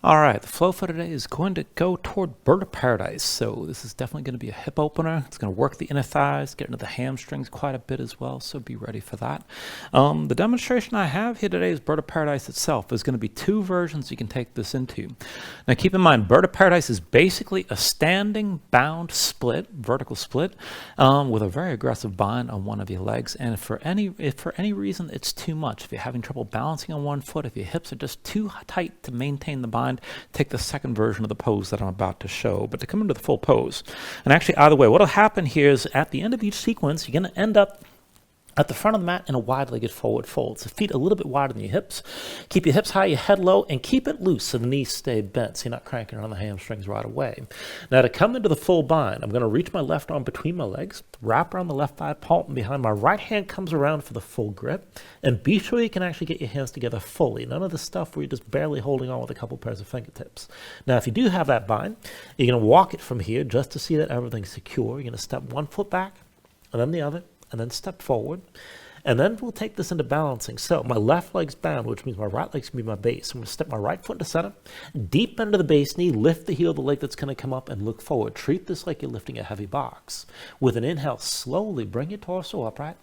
All right, the flow for today is going to go toward bird of paradise. So this is definitely going to be a hip opener. It's going to work the inner thighs, get into the hamstrings quite a bit as well, so be ready for that. The demonstration I have here today is bird of paradise itself. There's going to be two versions you can take this into. Now keep in mind, bird of paradise is basically a standing bound split, vertical split, with a very aggressive bind on one of your legs. And if for any reason it's too much, if you're having trouble balancing on one foot, if your hips are just too tight to maintain the bind, take the second version of the pose that I'm about to show. But to come into the full pose, and actually either way, what'll happen here is at the end of each sequence, you're going to end up at the front of the mat in a wide-legged forward fold. So feet a little bit wider than your hips. Keep your hips high, your head low, and keep it loose so the knees stay bent so you're not cranking on the hamstrings right away. Now to come into the full bind, I'm going to reach my left arm between my legs, wrap around the left thigh, palm behind. My right hand comes around for the full grip. And be sure you can actually get your hands together fully. None of the stuff where you're just barely holding on with a couple pairs of fingertips. Now if you do have that bind, you're going to walk it from here just to see that everything's secure. You're going to step one foot back, and then the other, and then step forward. And then we'll take this into balancing. So my left leg's bound, which means my right leg's going to be my base. I'm going to step my right foot into center, deep into the base knee, lift the heel of the leg that's going to come up and look forward. Treat this like you're lifting a heavy box. With an inhale, slowly bring your torso upright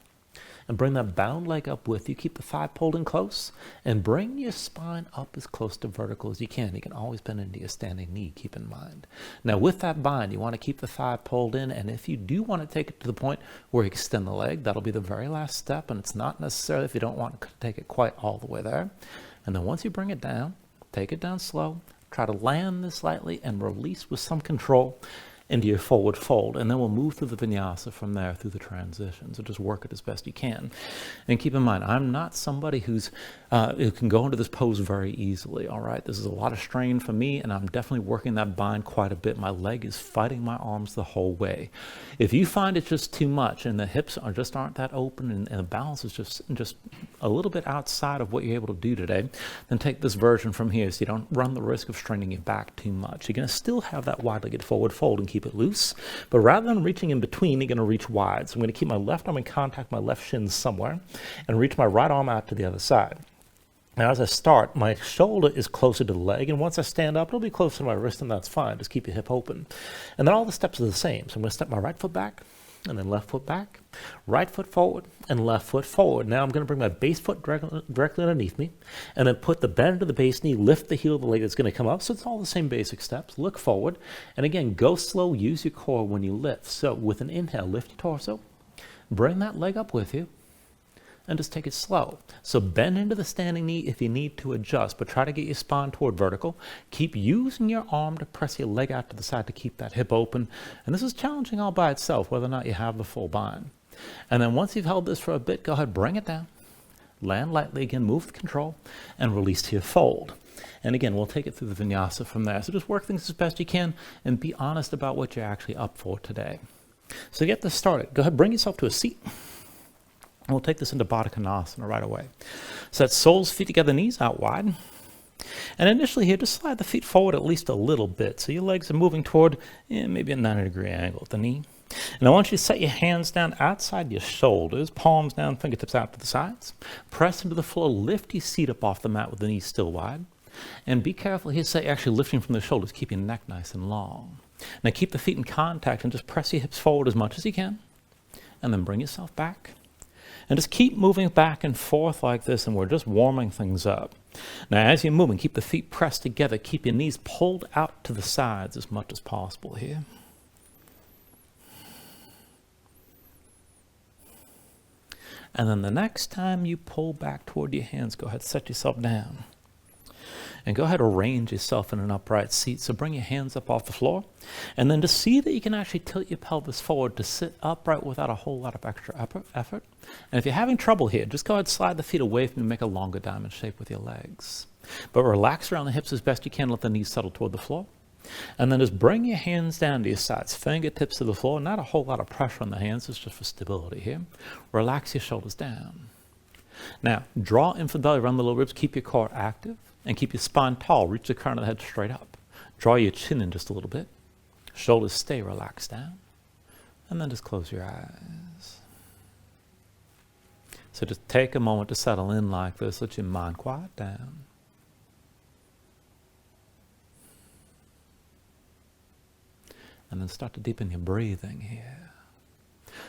and bring that bound leg up with you. Keep the thigh pulled in close and bring your spine up as close to vertical as you can. You can always bend into your standing knee, keep in mind. Now with that bind, you want to keep the thigh pulled in, and if you do want to take it to the point where you extend the leg, that'll be the very last step, and it's not necessarily if you don't want to take it quite all the way there. And then once you bring it down, take it down slow, try to land this lightly and release with some control into your forward fold, and then we'll move through the vinyasa from there through the transition. So just work it as best you can. And keep in mind, I'm not somebody who can go into this pose very easily, all right? This is a lot of strain for me, and I'm definitely working that bind quite a bit. My leg is fighting my arms the whole way. If you find it's just too much and the hips aren't that open and the balance is just a little bit outside of what you're able to do today, then take this version from here so you don't run the risk of straining your back too much. You're going to still have that wide-legged forward fold and keep it loose, but rather than reaching in between, you're going to reach wide. So I'm going to keep my left arm in contact, my left shin somewhere, and reach my right arm out to the other side. Now as I start, my shoulder is closer to the leg, and once I stand up, it'll be closer to my wrist, and that's fine. Just keep your hip open. And then all the steps are the same. So I'm going to step my right foot back, and then left foot back, right foot forward, and left foot forward. Now I'm going to bring my base foot directly underneath me, and then put the bend of the base knee, lift the heel of the leg that's going to come up. So it's all the same basic steps. Look forward, and again, go slow, use your core when you lift. So with an inhale, lift your torso, bring that leg up with you, and just take it slow. So bend into the standing knee if you need to adjust, but try to get your spine toward vertical. Keep using your arm to press your leg out to the side to keep that hip open. And this is challenging all by itself, whether or not you have the full bind. And then once you've held this for a bit, go ahead, bring it down. Land lightly again, move with control, and release to your fold. And again, we'll take it through the vinyasa from there. So just work things as best you can and be honest about what you're actually up for today. So to get this started, go ahead, bring yourself to a seat. And we'll take this into Baddha Konasana right away. So that's soles, feet together, knees out wide. And initially here, just slide the feet forward at least a little bit. So your legs are moving toward maybe a 90-degree angle at the knee. And I want you to set your hands down outside your shoulders, palms down, fingertips out to the sides. Press into the floor, lift your seat up off the mat with the knees still wide. And be careful here, say actually lifting from the shoulders, keep your neck nice and long. Now keep the feet in contact and just press your hips forward as much as you can. And then bring yourself back. And just keep moving back and forth like this, and we're just warming things up. Now, as you're moving, keep the feet pressed together. Keep your knees pulled out to the sides as much as possible here. And then the next time you pull back toward your hands, go ahead, set yourself down. And go ahead, arrange yourself in an upright seat. So bring your hands up off the floor. And then to see that you can actually tilt your pelvis forward to sit upright without a whole lot of extra effort. And if you're having trouble here, just go ahead, slide the feet away from you and make a longer diamond shape with your legs. But relax around the hips as best you can. Let the knees settle toward the floor. And then just bring your hands down to your sides, fingertips to the floor. Not a whole lot of pressure on the hands. It's just for stability here. Relax your shoulders down. Now, draw in from the belly, run the low ribs. Keep your core active. And keep your spine tall. Reach the crown of the head straight up. Draw your chin in just a little bit. Shoulders stay relaxed down. And then just close your eyes. So just take a moment to settle in like this. Let your mind quiet down. And then start to deepen your breathing here.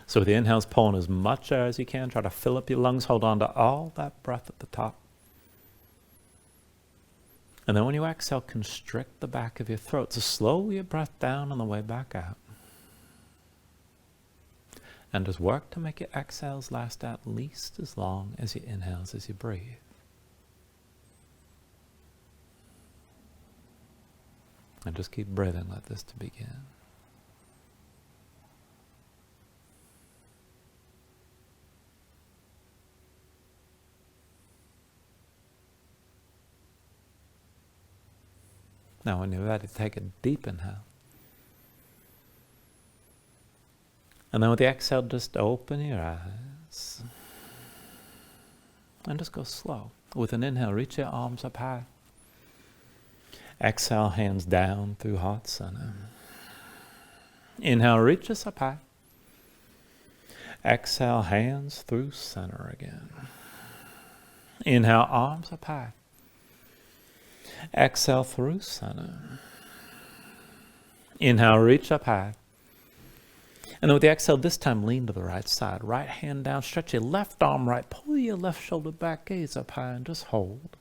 So with the inhales, pull in as much air as you can. Try to fill up your lungs. Hold on to all that breath at the top. And then when you exhale, constrict the back of your throat. So slow your breath down on the way back out. And just work to make your exhales last at least as long as your inhales as you breathe. And just keep breathing like this to begin. Now when you're ready, take a deep inhale. And then with the exhale, just open your eyes. And just go slow. With an inhale, reach your arms up high. Exhale, hands down through heart center. Inhale, reach us up high. Exhale, hands through center again. Inhale, arms up high. Exhale through center. Inhale, reach up high. And then with the exhale, this time lean to the right side. Right hand down, stretch your left arm right. Pull your left shoulder back, gaze up high, and just hold.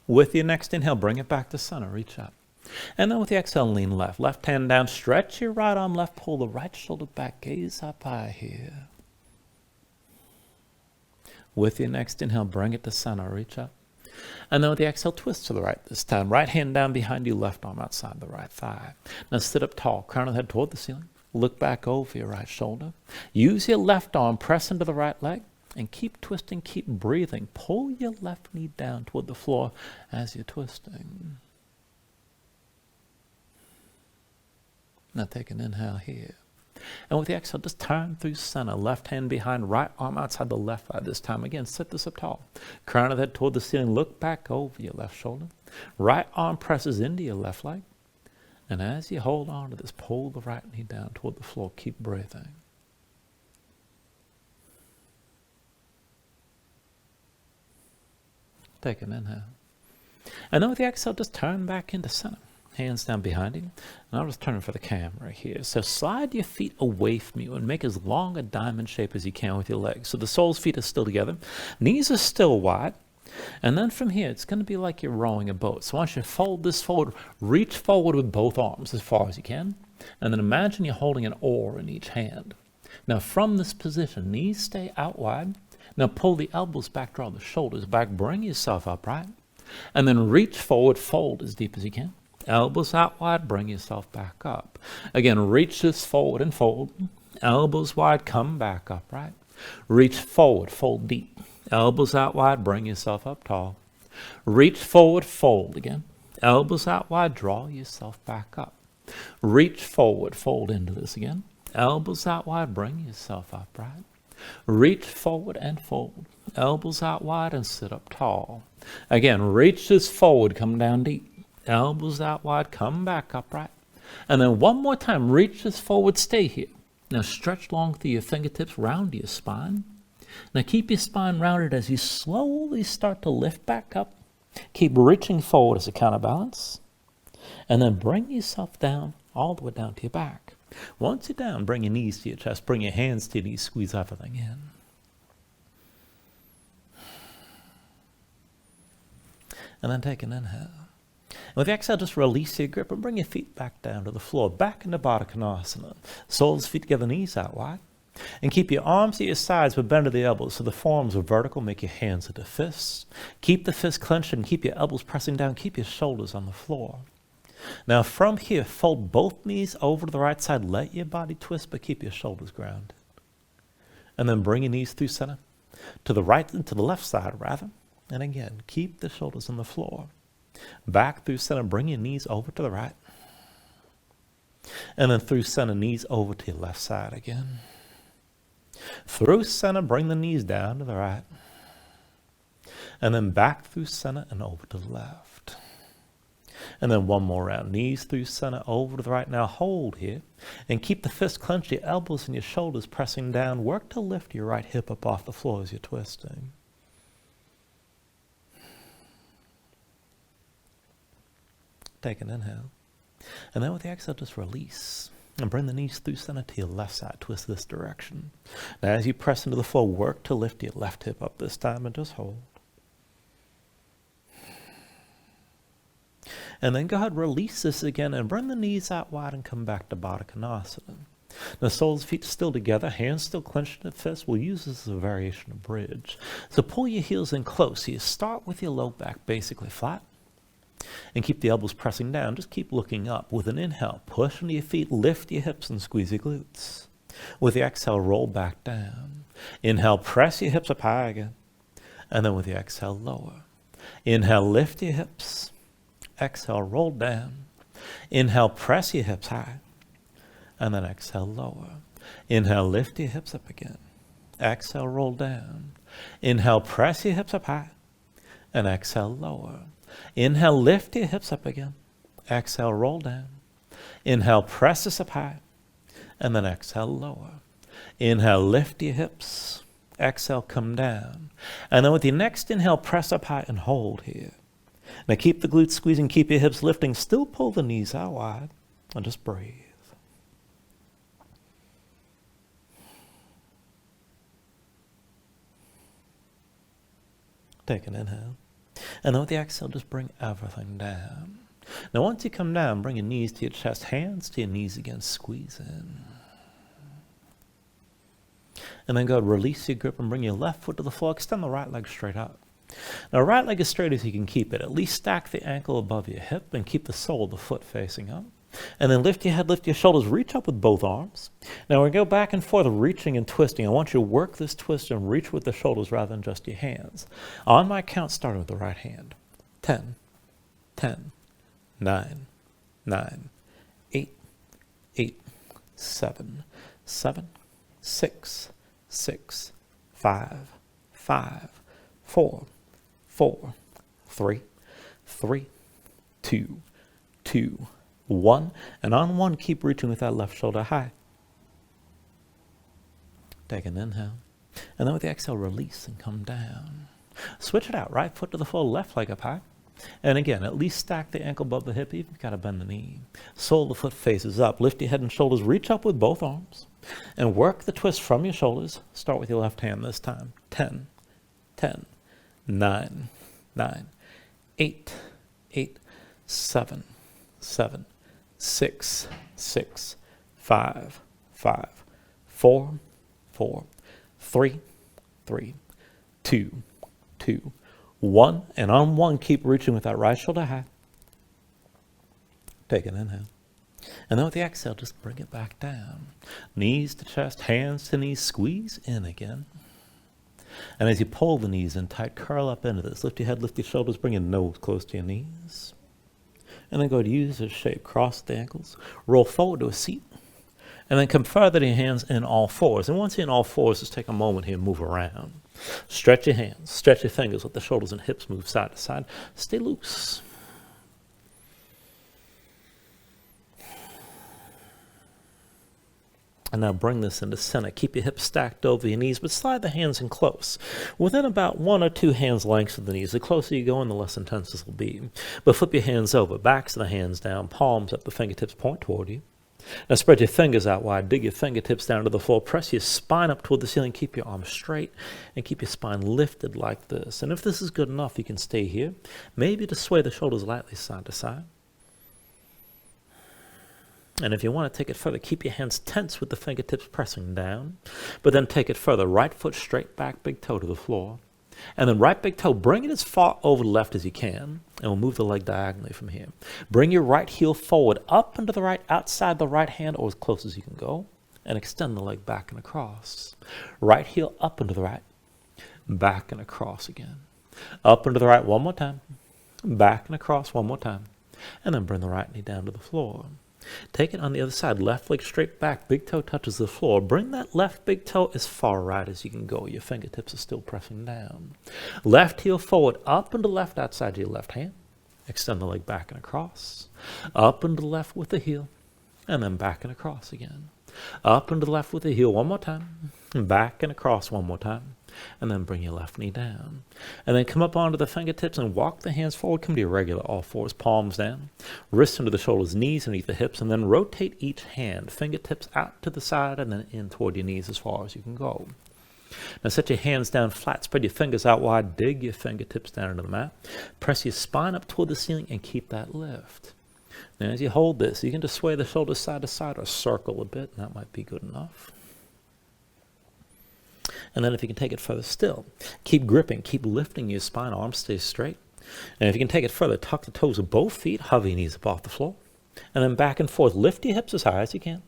With your next inhale, bring it back to center, reach up. And then with the exhale, lean left. Left hand down, stretch your right arm left, pull the right shoulder back, gaze up high here. With your next inhale, bring it to center, reach up. And then with the exhale, twist to the right this time. Right hand down behind you, left arm outside the right thigh. Now sit up tall, crown of the head toward the ceiling. Look back over your right shoulder. Use your left arm, press into the right leg, and keep twisting, keep breathing. Pull your left knee down toward the floor as you're twisting. Now take an inhale here. And with the exhale, just turn through center. Left hand behind, right arm outside the left thigh this time. Again, sit this up tall. Crown of the head toward the ceiling. Look back over your left shoulder. Right arm presses into your left leg. And as you hold on to this, pull the right knee down toward the floor. Keep breathing. Take an inhale. And then with the exhale, just turn back into center. Hands down behind you. And I'll just turn for the camera here. So slide your feet away from you and make as long a diamond shape as you can with your legs. So the soles feet are still together. Knees are still wide. And then from here, it's going to be like you're rowing a boat. So once you fold this forward, reach forward with both arms as far as you can. And then imagine you're holding an oar in each hand. Now from this position, knees stay out wide. Now pull the elbows back, draw the shoulders back, bring yourself upright. And then reach forward, fold as deep as you can. Elbows out wide, bring yourself back up. Again, reach this forward and fold. Elbows wide, come back upright. Reach forward, fold deep. Elbows out wide, bring yourself up tall. Reach forward, fold again. Elbows out wide, draw yourself back up. Reach forward, fold into this again. Elbows out wide, bring yourself upright. Reach forward and fold. Elbows out wide and sit up tall. Again, reach this forward, come down deep. Elbows out wide, come back upright. And then one more time, reach this forward, stay here. Now stretch long through your fingertips, round your spine. Now keep your spine rounded as you slowly start to lift back up. Keep reaching forward as a counterbalance. And then bring yourself down, all the way down to your back. Once you're down, bring your knees to your chest, bring your hands to your knees, squeeze everything in. And then take an inhale. And with the exhale, just release your grip and bring your feet back down to the floor, back into Baddha Konasana. Soles, feet together, knees out wide. And keep your arms at your sides, but bend to the elbows so the forearms are vertical. Make your hands into fists. Keep the fists clenched and keep your elbows pressing down. Keep your shoulders on the floor. Now from here, fold both knees over to the right side. Let your body twist, but keep your shoulders grounded. And then bring your knees through center, to the right and to the left side rather. And again, keep the shoulders on the floor. Back through center, bring your knees over to the right. And then through center, knees over to your left side again. Through center, bring the knees down to the right. And then back through center and over to the left. And then one more round. Knees through center, over to the right. Now hold here. And keep the fists clenched, your elbows and your shoulders pressing down. Work to lift your right hip up off the floor as you're twisting. Take an inhale. And then with the exhale, just release. And bring the knees through center to your left side. Twist this direction. Now as you press into the floor, work to lift your left hip up this time and just hold. And then go ahead, release this again and bring the knees out wide and come back to Baddha Konasana. Now soles, feet still together, hands still clenched in a fist. We'll use this as a variation of bridge. So pull your heels in close. So you start with your low back basically flat. And keep the elbows pressing down. Just keep looking up. With an inhale, push into your feet, lift your hips and squeeze your glutes. With the exhale, roll back down. Inhale, press your hips up high again. And then with the exhale, lower. Inhale, lift your hips. Exhale, roll down. Inhale, press your hips high. And then exhale, lower. Inhale, lift your hips up again. Exhale, roll down. Inhale, press your hips up high. And exhale, lower. Inhale, lift your hips up again. Exhale, roll down. Inhale, press this up high. And then exhale, lower. Inhale, lift your hips. Exhale, come down. And then with your next inhale, press up high and hold here. Now keep the glutes squeezing, keep your hips lifting. Still pull the knees out wide. And just breathe. Take an inhale. And then with the exhale, just bring everything down. Now once you come down, bring your knees to your chest, hands to your knees again, squeeze in. And then go ahead, release your grip and bring your left foot to the floor, extend the right leg straight up. Now right leg as straight as you can keep it. At least stack the ankle above your hip and keep the sole of the foot facing up. And then lift your head, lift your shoulders, reach up with both arms. Now we go back and forth, reaching and twisting. I want you to work this twist and reach with the shoulders rather than just your hands. On my count, starting with the right hand. 10, 10, 9, 9, 8, 8, 7, 7, 6, 6, 5, 5, 4, 4, 3, 3, 2, 2, 1. And on 1, keep reaching with that left shoulder high. Take an inhale. And then with the exhale, release and come down. Switch it out. Right foot to the floor, left leg up high. And again, at least stack the ankle above the hip. You've got to bend the knee. Sole of the foot faces up. Lift your head and shoulders. Reach up with both arms. And work the twist from your shoulders. Start with your left hand this time. 10, 10, 9, 9, 8, 8, 7, 7, 6, 6, 5, 5, 4, 4, 3, 3, 2, 2, 1. And on 1, keep reaching with that right shoulder high. Take an inhale. And then with the exhale, just bring it back down. Knees to chest, hands to knees, squeeze in again. And as you pull the knees in tight, curl up into this. Lift your head, lift your shoulders, bring your nose close to your knees. And then go ahead, use this shape, cross the ankles, roll forward to a seat. And then come further to your hands in all fours. And once you're in all fours, just take a moment here and move around. Stretch your hands, stretch your fingers, let the shoulders and hips move side to side. Stay loose. And now bring this into center. Keep your hips stacked over your knees, but slide the hands in close. Within about 1 or 2 hands lengths of the knees. The closer you go in, the less intense this will be. But flip your hands over, backs of the hands down, palms up, the fingertips point toward you. Now spread your fingers out wide, dig your fingertips down to the floor, press your spine up toward the ceiling, keep your arms straight, and keep your spine lifted like this. And if this is good enough, you can stay here. Maybe to sway the shoulders lightly side to side. And if you want to take it further, keep your hands tense with the fingertips pressing down. But then take it further. Right foot straight back, big toe to the floor. And then right big toe, bring it as far over the left as you can. And we'll move the leg diagonally from here. Bring your right heel forward, up and to the right, outside the right hand, or as close as you can go. And extend the leg back and across. Right heel up and to the right. Back and across again. Up and to the right one more time. Back and across one more time. And then bring the right knee down to the floor. Take it on the other side. Left leg straight back. Big toe touches the floor. Bring that left big toe as far right as you can go. Your fingertips are still pressing down. Left heel forward. Up and to the left outside your left hand. Extend the leg back and across. Up and to the left with the heel. And then back and across again. Up and to the left with the heel one more time. And back and across one more time. And then bring your left knee down. And then come up onto the fingertips and walk the hands forward. Come to your regular all fours, palms down. Wrists under the shoulders, knees underneath the hips. And then rotate each hand, fingertips out to the side and then in toward your knees as far as you can go. Now set your hands down flat, spread your fingers out wide, dig your fingertips down into the mat. Press your spine up toward the ceiling and keep that lift. Now as you hold this, you can just sway the shoulders side to side or circle a bit, and that might be good enough. And then if you can take it further still, keep gripping, keep lifting your spine, arms stay straight. And if you can take it further, tuck the toes of both feet, hover your knees up off the floor. And then back and forth, lift your hips as high as you can.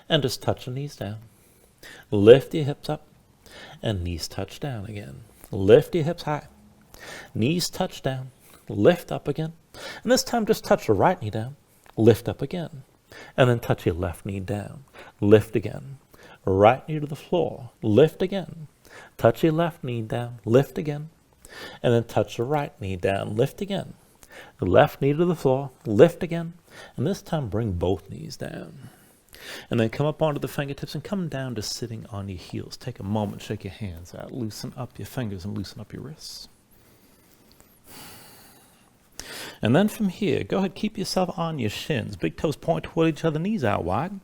And just touch the knees down. Lift your hips up. And knees touch down again. Lift your hips high. Knees touch down. Lift up again. And this time just touch the right knee down. Lift up again. And then touch your left knee down. Lift again. Right knee to the floor. Lift again. Touch your left knee down. Lift again. And then touch the right knee down. Lift again. The left knee to the floor. Lift again. And this time bring both knees down. And then come up onto the fingertips and come down to sitting on your heels. Take a moment, shake your hands out, loosen up your fingers and loosen up your wrists. And then from here, go ahead, keep yourself on your shins. Big toes point toward each other, knees out wide. And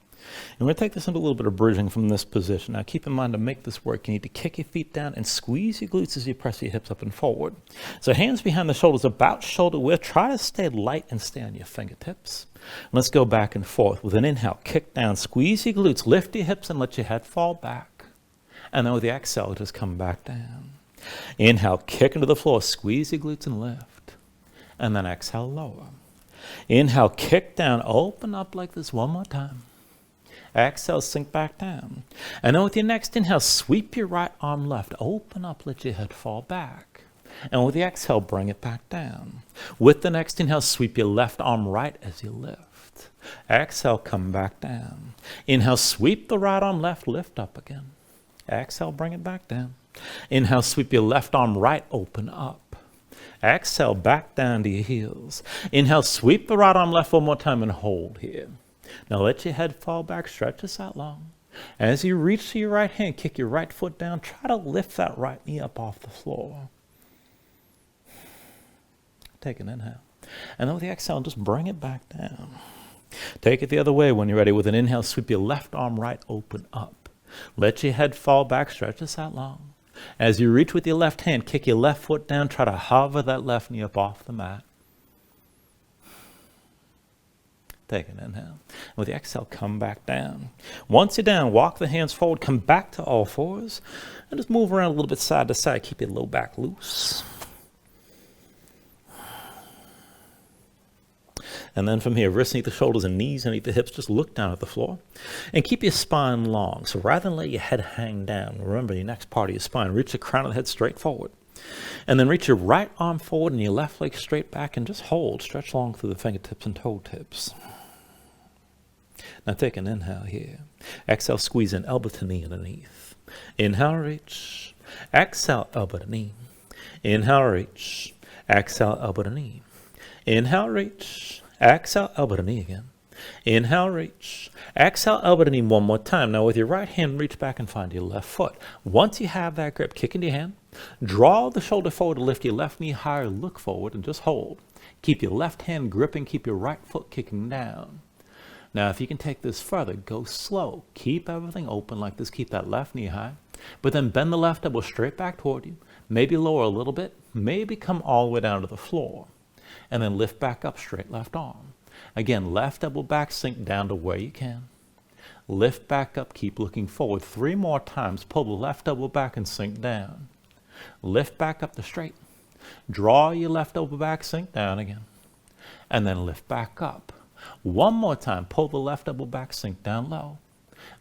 we're going to take this into a little bit of bridging from this position. Now keep in mind, to make this work, you need to kick your feet down and squeeze your glutes as you press your hips up and forward. So hands behind the shoulders, about shoulder width. Try to stay light and stay on your fingertips. Let's go back and forth. With an inhale, kick down, squeeze your glutes, lift your hips and let your head fall back. And then with the exhale, just come back down. Inhale, kick into the floor, squeeze your glutes and lift. And then exhale, lower. Inhale, kick down, open up like this one more time. Exhale, sink back down. And then with your next inhale, sweep your right arm left. Open up, let your head fall back. And with the exhale, bring it back down. With the next inhale, sweep your left arm right as you lift. Exhale, come back down. Inhale, sweep the right arm left, lift up again. Exhale, bring it back down. Inhale, sweep your left arm right, open up. Exhale, back down to your heels. Inhale, sweep the right arm left one more time and hold here. Now let your head fall back, stretch this out long. As you reach to your right hand, kick your right foot down. Try to lift that right knee up off the floor. Take an inhale. And then with the exhale, just bring it back down. Take it the other way when you're ready. With an inhale, sweep your left arm right, open up. Let your head fall back, stretch this out long. As you reach with your left hand, kick your left foot down. Try to hover that left knee up off the mat. Take an inhale. With the exhale, come back down. Once you're down, walk the hands forward, come back to all fours, and just move around a little bit side to side. Keep your low back loose. And then from here, wrists underneath the shoulders and knees underneath the hips, just look down at the floor. And keep your spine long. So rather than let your head hang down, remember your next part of your spine, reach the crown of the head straight forward. And then reach your right arm forward and your left leg straight back and just hold. Stretch long through the fingertips and toe tips. Now take an inhale here. Exhale, squeeze in, elbow to knee underneath. Inhale, reach. Exhale, elbow to knee. Inhale, reach. Exhale, elbow to knee. Inhale, reach. Exhale, elbow to knee again. Inhale, reach. Exhale, elbow to knee one more time. Now with your right hand, reach back and find your left foot. Once you have that grip, kick into your hand. Draw the shoulder forward to lift your left knee higher. Look forward and just hold. Keep your left hand gripping. Keep your right foot kicking down. Now, if you can take this further, go slow. Keep everything open like this. Keep that left knee high. But then bend the left elbow straight back toward you. Maybe lower a little bit. Maybe come all the way down to the floor. And then lift back up, straight left arm. Again, left elbow back, sink down to where you can. Lift back up, keep looking forward. 3 more times. Pull the left elbow back and sink down. Lift back up to straight. Draw your left elbow back, sink down again. And then lift back up. 1 more time. Pull the left elbow back, sink down low.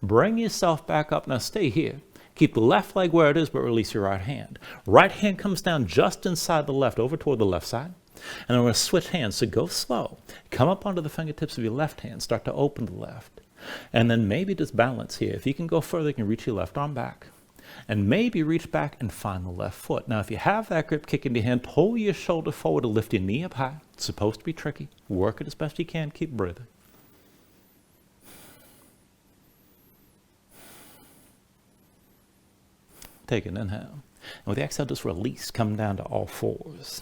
Bring yourself back up. Now stay here. Keep the left leg where it is, but release your right hand. Right hand comes down just inside the left, over toward the left side. And then we're going to switch hands, so go slow. Come up onto the fingertips of your left hand. Start to open the left. And then maybe just balance here. If you can go further, you can reach your left arm back. And maybe reach back and find the left foot. Now, if you have that grip, kick into your hand, pull your shoulder forward to lift your knee up high. It's supposed to be tricky. Work it as best you can. Keep breathing. Take an inhale. And with the exhale, just release, come down to all fours.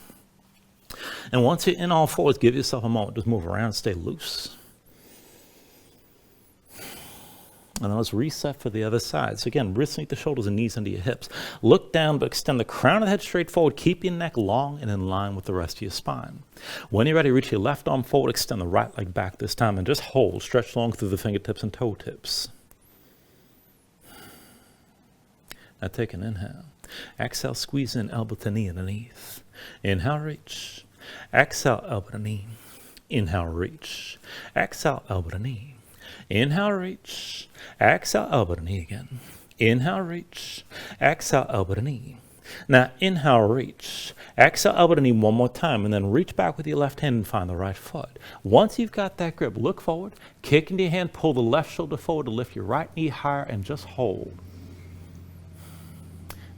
And once you're in all fours, give yourself a moment. Just move around, stay loose. And then let's reset for the other side. So again, wrists underneath the shoulders and knees under your hips. Look down, but extend the crown of the head straight forward. Keep your neck long and in line with the rest of your spine. When you're ready, reach your left arm forward, extend the right leg back this time, and just hold. Stretch long through the fingertips and toe tips. Now take an inhale. Exhale, squeeze in, elbow to knee underneath. Inhale, reach. Exhale, elbow to knee. Inhale, reach. Exhale, elbow to knee. Inhale, reach. Exhale, elbow to knee again. Inhale, reach. Exhale, elbow to knee. Now, inhale, reach. Exhale, elbow to knee one more time, and then reach back with your left hand and find the right foot. Once you've got that grip, look forward, kick into your hand, pull the left shoulder forward to lift your right knee higher, and just hold.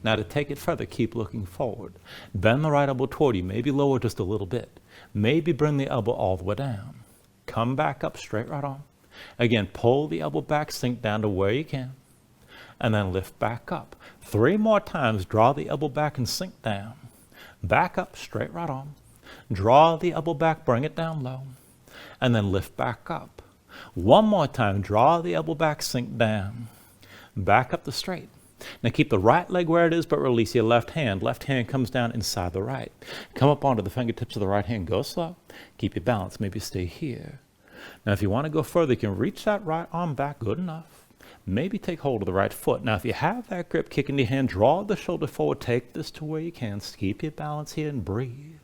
Now, to take it further, keep looking forward. Bend the right elbow toward you, maybe lower just a little bit. Maybe bring the elbow all the way down. Come back up, straight right arm. Again, pull the elbow back, sink down to where you can, and then lift back up. 3 more times, draw the elbow back and sink down. Back up, straight right arm. Draw the elbow back, bring it down low, and then lift back up. 1 more time, draw the elbow back, sink down. Back up the straight. Now keep the right leg where it is, but release your left hand. Left hand comes down inside the right. Come up onto the fingertips of the right hand. Go slow. Keep your balance. Maybe stay here. Now, if you want to go further, you can reach that right arm back. Good enough. Maybe take hold of the right foot. Now, if you have that grip, kick in your hand, draw the shoulder forward. Take this to where you can. Keep your balance here and breathe.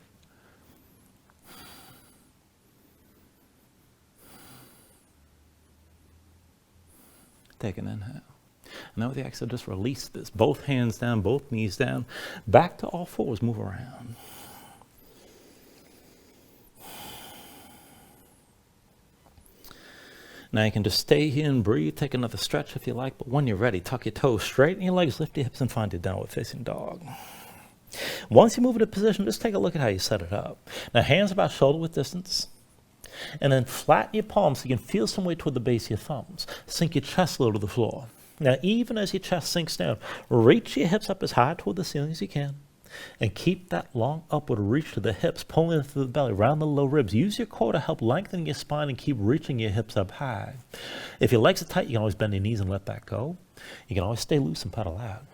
Take an inhale. And now with the exhale, just release this. Both hands down, both knees down. Back to all fours. Move around. Now you can just stay here and breathe. Take another stretch if you like. But when you're ready, tuck your toes, straighten your legs, lift your hips, and find your downward facing dog. Once you move into position, just take a look at how you set it up. Now hands about shoulder width distance. And then flatten your palms so you can feel some weight toward the base of your thumbs. Sink your chest low to the floor. Now even as your chest sinks down, reach your hips up as high toward the ceiling as you can. And keep that long upward reach to the hips, pulling through the belly, around the low ribs. Use your core to help lengthen your spine and keep reaching your hips up high. If your legs are tight, you can always bend your knees and let that go. You can always stay loose and pedal out.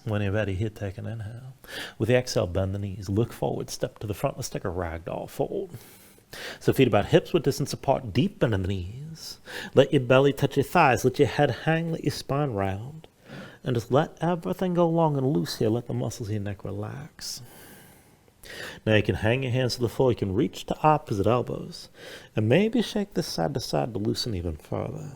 When you're ready, here, take an inhale. With the exhale, bend the knees. Look forward, step to the front. Let's take a ragdoll fold. So feet about hips width distance apart, deep bend in the knees. Let your belly touch your thighs. Let your head hang, let your spine round. And just let everything go long and loose here. Let the muscles of your neck relax. Now you can hang your hands to the floor. You can reach to opposite elbows. And maybe shake this side to side to loosen even further.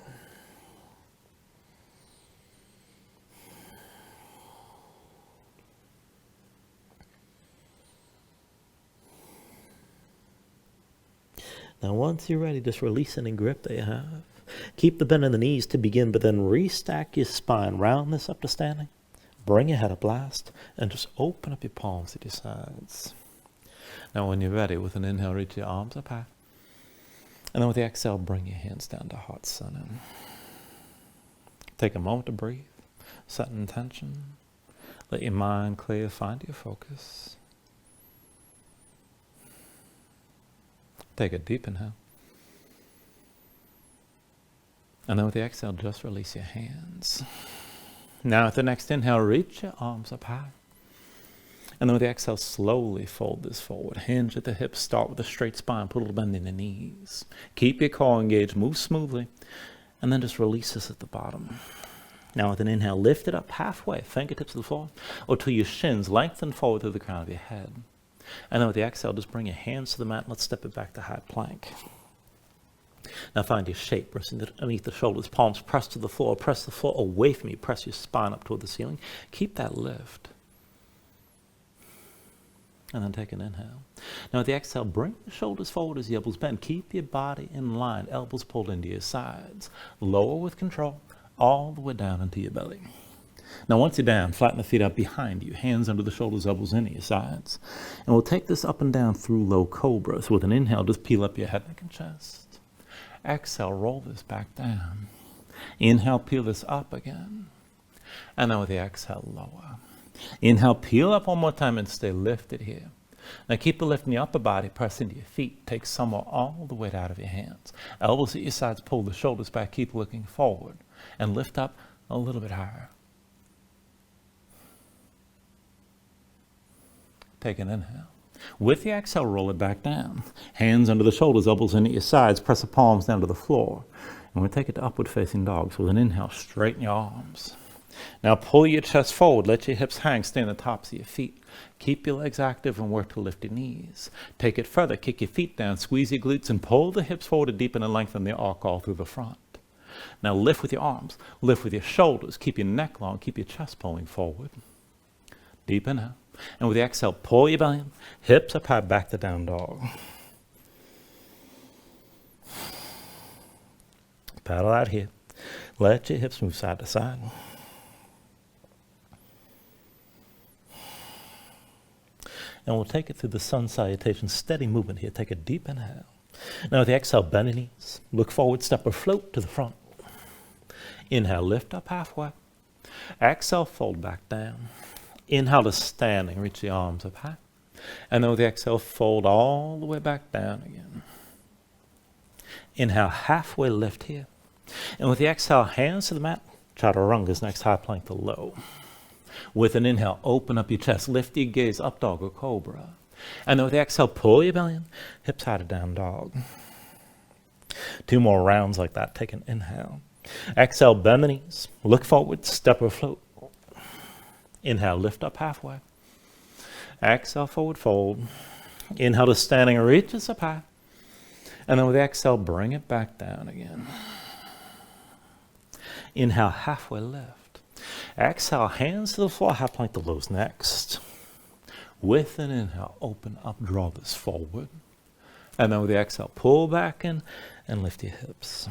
Now once you're ready, just release any grip that you have. Keep the bend in the knees to begin, but then restack your spine. Round this up to standing. Bring your head up last, and just open up your palms at your sides. Now when you're ready, with an inhale, reach your arms up high. And then with the exhale, bring your hands down to heart center. Take a moment to breathe. Set an intention. Let your mind clear. Find your focus. Take a deep inhale. And then with the exhale, just release your hands. Now with the next inhale, reach your arms up high. And then with the exhale, slowly fold this forward. Hinge at the hips. Start with a straight spine. Put a little bend in the knees. Keep your core engaged. Move smoothly. And then just release this at the bottom. Now with an inhale, lift it up halfway. Fingertips to the floor. Or till your shins lengthen forward through the crown of your head. And then with the exhale, just bring your hands to the mat. And let's step it back to high plank. Now find your shape, resting underneath the shoulders, palms pressed to the floor. Press the floor away from you. Press your spine up toward the ceiling. Keep that lift. And then take an inhale. Now with the exhale, bring the shoulders forward as the elbows bend. Keep your body in line, elbows pulled into your sides. Lower with control, all the way down into your belly. Now once you're down, flatten the feet out behind you. Hands under the shoulders, elbows into your sides. And we'll take this up and down through low cobra. So with an inhale, just peel up your head, neck, and chest. Exhale, roll this back down. Inhale, peel this up again. And then with the exhale, lower. Inhale, peel up one more time and stay lifted here. Now keep the lift in the upper body, press into your feet. Take some or all the weight out of your hands. Elbows at your sides, pull the shoulders back, keep looking forward. And lift up a little bit higher. Take an inhale. With the exhale, roll it back down. Hands under the shoulders, elbows in at your sides, press the palms down to the floor. And we'll take it to upward facing dog. So with an inhale, straighten your arms. Now pull your chest forward, let your hips hang, stay on the tops of your feet. Keep your legs active and work to lift your knees. Take it further, kick your feet down, squeeze your glutes and pull the hips forward to deepen and lengthen the arc all through the front. Now lift with your arms, lift with your shoulders, keep your neck long, keep your chest pulling forward. Deep inhale. And with the exhale, pull your belly in, hips up high, back to down dog. Paddle out here. Let your hips move side to side. And we'll take it through the sun salutation, steady movement here. Take a deep inhale. Now with the exhale, bend the knees. Look forward, step or float to the front. Inhale, lift up halfway. Exhale, fold back down. Inhale to standing, reach the arms up high. And then with the exhale, fold all the way back down again. Inhale, halfway lift here. And with the exhale, hands to the mat. Chaturanga's next high plank to low. With an inhale, open up your chest, lift your gaze, up dog or cobra. And then with the exhale, pull your belly in, hips high to down dog. 2 more rounds like that. Take an inhale. Exhale, bend the knees, look forward, step or float. Inhale, lift up halfway. Exhale, forward fold. Inhale to standing, reach us up high. And then with the exhale, bring it back down again. Inhale, halfway lift. Exhale, hands to the floor, high plank to lows next. With an inhale, open up, draw this forward. And then with the exhale, pull back in and lift your hips.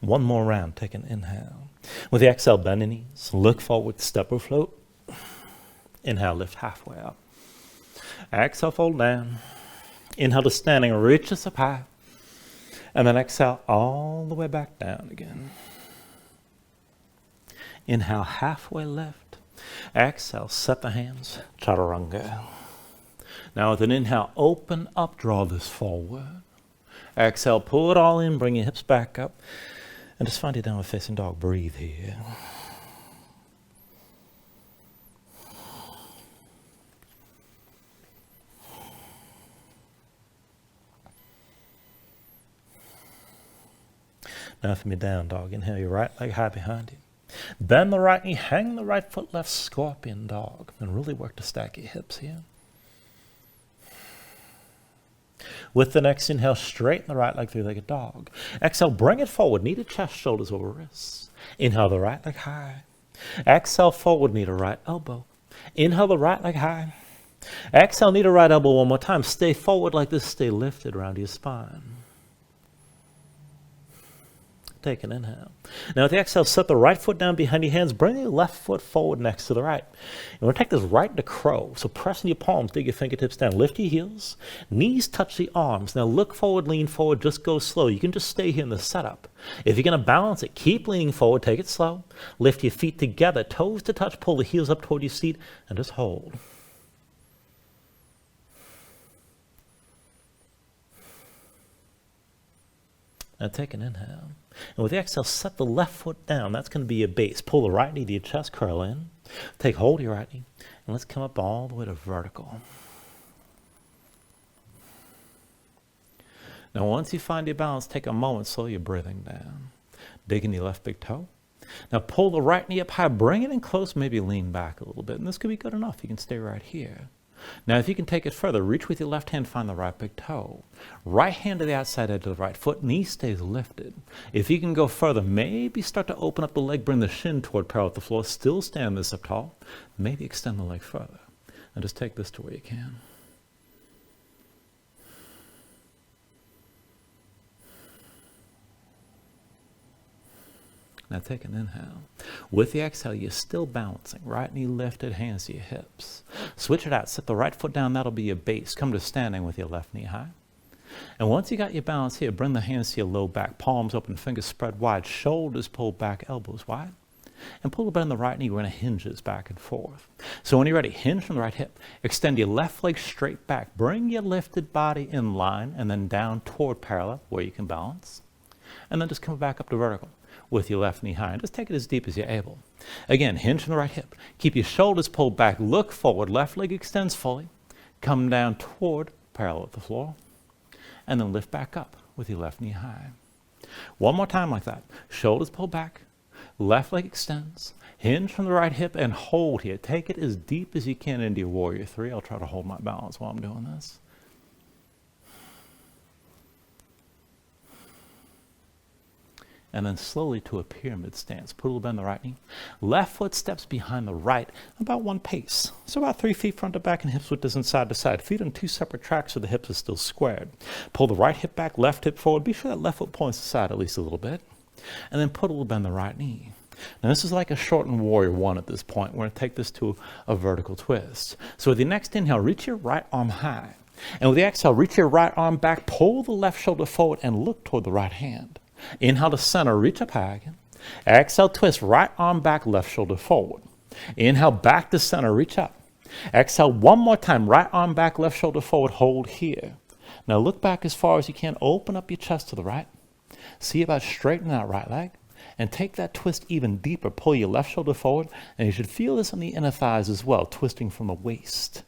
1 more round, take an inhale. With the exhale, bend the knees, look forward, step or float. Inhale, lift halfway up. Exhale, fold down. Inhale to standing, reach us up high. And then exhale all the way back down again. Inhale, halfway lift. Exhale, set the hands, chaturanga. Now with an inhale, open up, draw this forward. Exhale, pull it all in, bring your hips back up. And just find your downward facing dog. Breathe here. Now from your down dog, inhale your right leg high behind you. Bend the right knee, hang the right foot left, scorpion dog. And really work to stack your hips here. With the next inhale, straighten the right leg, 3-legged dog. Exhale, bring it forward, knee to chest, shoulders over wrists. Inhale the right leg high. Exhale, forward, knee to right elbow. Inhale the right leg high. Exhale, knee to right elbow 1 more time. Stay forward like this, stay lifted around your spine. Take an inhale. Now with the exhale, set the right foot down behind your hands. Bring your left foot forward next to the right. And we're going to take this right to crow. So press in your palms, dig your fingertips down. Lift your heels. Knees touch the arms. Now look forward, lean forward. Just go slow. You can just stay here in the setup. If you're going to balance it, keep leaning forward. Take it slow. Lift your feet together. Toes to touch. Pull the heels up toward your seat. And just hold. Now take an inhale. And with the exhale, set the left foot down. That's going to be your base. Pull the right knee to your chest, curl in. Take hold of your right knee. And let's come up all the way to vertical. Now once you find your balance, take a moment, slow your breathing down. Dig in your left big toe. Now pull the right knee up high, bring it in close, maybe lean back a little bit. And this could be good enough. You can stay right here. Now if you can take it further, reach with your left hand, find the right big toe. Right hand to the outside edge of the right foot, knee stays lifted. If you can go further, maybe start to open up the leg, bring the shin toward parallel with the floor, still stand this up tall. Maybe extend the leg further. And just take this to where you can. Now take an inhale. With the exhale, you're still balancing. Right knee lifted, hands to your hips. Switch it out. Set the right foot down. That'll be your base. Come to standing with your left knee high. And once you got your balance here, bring the hands to your low back, palms open, fingers spread wide, shoulders pulled back, elbows wide. And pull a bit on the right knee. We're going to hinge this back and forth. So when you're ready, hinge from the right hip. Extend your left leg straight back. Bring your lifted body in line and then down toward parallel where you can balance. And then just come back up to vertical with your left knee high. And just take it as deep as you're able. Again, hinge from the right hip. Keep your shoulders pulled back. Look forward. Left leg extends fully. Come down toward parallel with the floor. And then lift back up with your left knee high. One more time like that. Shoulders pulled back. Left leg extends, hinge from the right hip, and hold here. Take it as deep as you can into your warrior three. I'll try to hold my balance while I'm doing this. And then slowly to a pyramid stance. Put a little bend in the right knee. Left foot steps behind the right, about one pace. So about 3 feet front to back and hips width distance side to side. Feet on two separate tracks so the hips are still squared. Pull the right hip back, left hip forward. Be sure that left foot points to the side at least a little bit. And then put a little bend in the right knee. Now this is like a shortened warrior one at this point. We're going to take this to a vertical twist. So with the next inhale, reach your right arm high. And with the exhale, reach your right arm back, pull the left shoulder forward and look toward the right hand. Inhale to center, reach up high again. Exhale, twist, right arm back, left shoulder forward. Inhale, back to center, reach up. Exhale, one more time, right arm back, left shoulder forward, hold here. Now look back as far as you can, open up your chest to the right. See about straightening that right leg. And take that twist even deeper. Pull your left shoulder forward. And you should feel this on the inner thighs as well, twisting from the waist.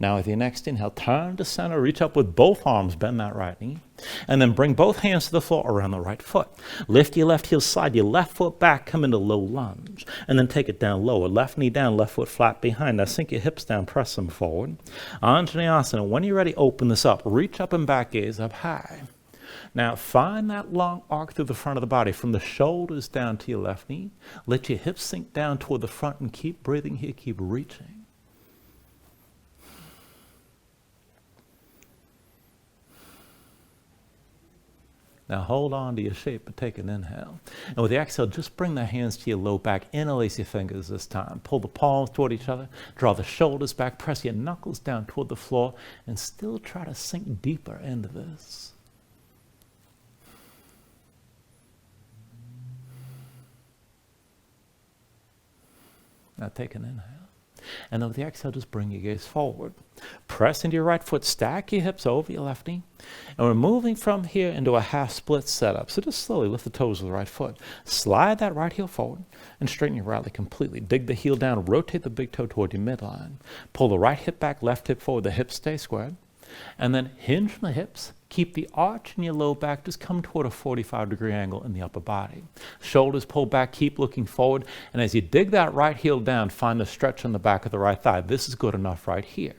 Now with your next inhale, turn to center, reach up with both arms, bend that right knee. And then bring both hands to the floor around the right foot. Lift your left heel, slide your left foot back, come into low lunge. And then take it down lower. Left knee down, left foot flat behind. Now sink your hips down, press them forward. Anjaneyasana. When you're ready, open this up. Reach up and back, gaze up high. Now find that long arc through the front of the body from the shoulders down to your left knee. Let your hips sink down toward the front and keep breathing here, keep reaching. Now hold on to your shape, but take an inhale. And with the exhale, just bring the hands to your low back. Interlace your fingers this time. Pull the palms toward each other. Draw the shoulders back. Press your knuckles down toward the floor. And still try to sink deeper into this. Now take an inhale. And then with the exhale, just bring your gaze forward. Press into your right foot, stack your hips over your left knee. And we're moving from here into a half split setup. So just slowly lift the toes of the right foot. Slide that right heel forward and straighten your right leg completely. Dig the heel down, rotate the big toe toward your midline. Pull the right hip back, left hip forward, the hips stay squared. And then hinge from the hips. Keep the arch in your low back. Just come toward a 45-degree angle in the upper body. Shoulders pull back. Keep looking forward. And as you dig that right heel down, find the stretch on the back of the right thigh. This is good enough right here.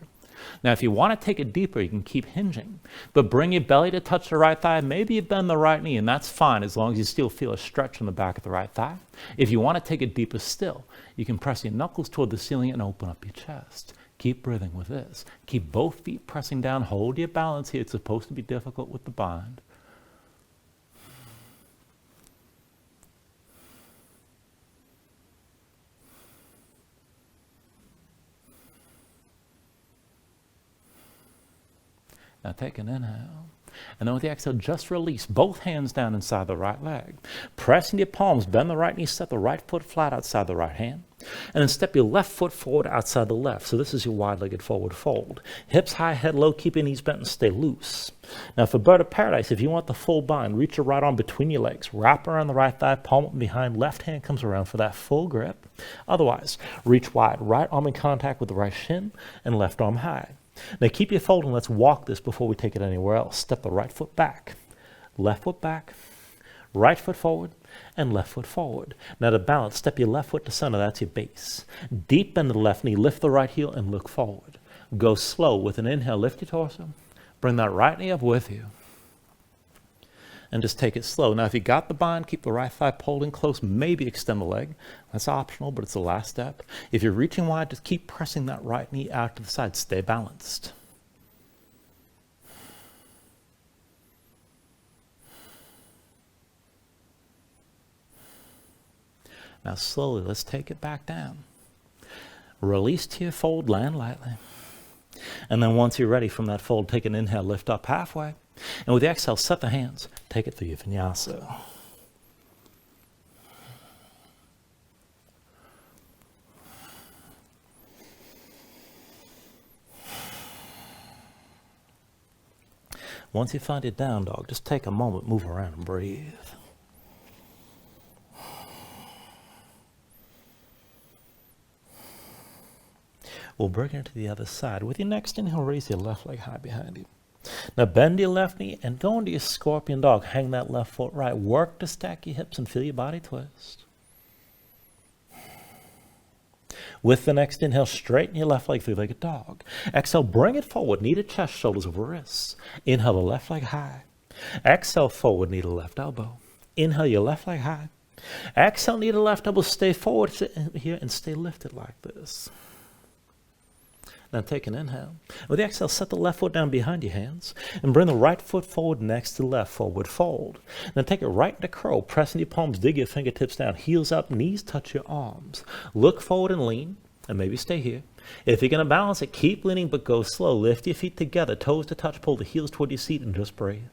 Now, if you want to take it deeper, you can keep hinging. But bring your belly to touch the right thigh. Maybe you bend the right knee, and that's fine as long as you still feel a stretch on the back of the right thigh. If you want to take it deeper still, you can press your knuckles toward the ceiling and open up your chest. Keep breathing with this. Keep both feet pressing down. Hold your balance here. It's supposed to be difficult with the bind. Now take an inhale. And then with the exhale, just release both hands down inside the right leg. Press into your palms, bend the right knee, step the right foot flat outside the right hand. And then step your left foot forward outside the left. So this is your wide-legged forward fold. Hips high, head low, keep your knees bent and stay loose. Now for bird of paradise, if you want the full bind, reach your right arm between your legs. Wrap around the right thigh, palm up behind, left hand comes around for that full grip. Otherwise, reach wide, right arm in contact with the right shin and left arm high. Now keep your fold and let's walk this before we take it anywhere else. Step the right foot back, left foot back, right foot forward, and left foot forward. Now to balance, step your left foot to center, that's your base. Deep bend the left knee, lift the right heel, and look forward. Go slow with an inhale, lift your torso, bring that right knee up with you, and just take it slow. Now if you got the bind, keep the right thigh pulled in close, maybe extend the leg. That's optional, but it's the last step. If you're reaching wide, just keep pressing that right knee out to the side. Stay balanced. Now slowly, let's take it back down. Release to your fold, land lightly. And then once you're ready from that fold, take an inhale, lift up halfway. And with the exhale, set the hands. Take it through your vinyasa. Once you find your down dog, just take a moment, move around and breathe. We'll bring it to the other side. With your next inhale, raise your left leg high behind you. Now bend your left knee and go into your scorpion dog. Hang that left foot right. Work to stack your hips and feel your body twist. With the next inhale, straighten your left leg, three-legged dog. Exhale, bring it forward, knee to chest, shoulders over wrists. Inhale the left leg high. Exhale, forward, knee to left elbow. Inhale your left leg high. Exhale, knee to left elbow, stay forward here and stay lifted like this. Now take an inhale. With the exhale, set the left foot down behind your hands and bring the right foot forward next to the left, forward fold. Now take it right into crow, pressing your palms, dig your fingertips down, heels up, knees touch your arms. Look forward and lean, and maybe stay here. If you're going to balance it, keep leaning but go slow. Lift your feet together, toes to touch, pull the heels toward your seat and just breathe.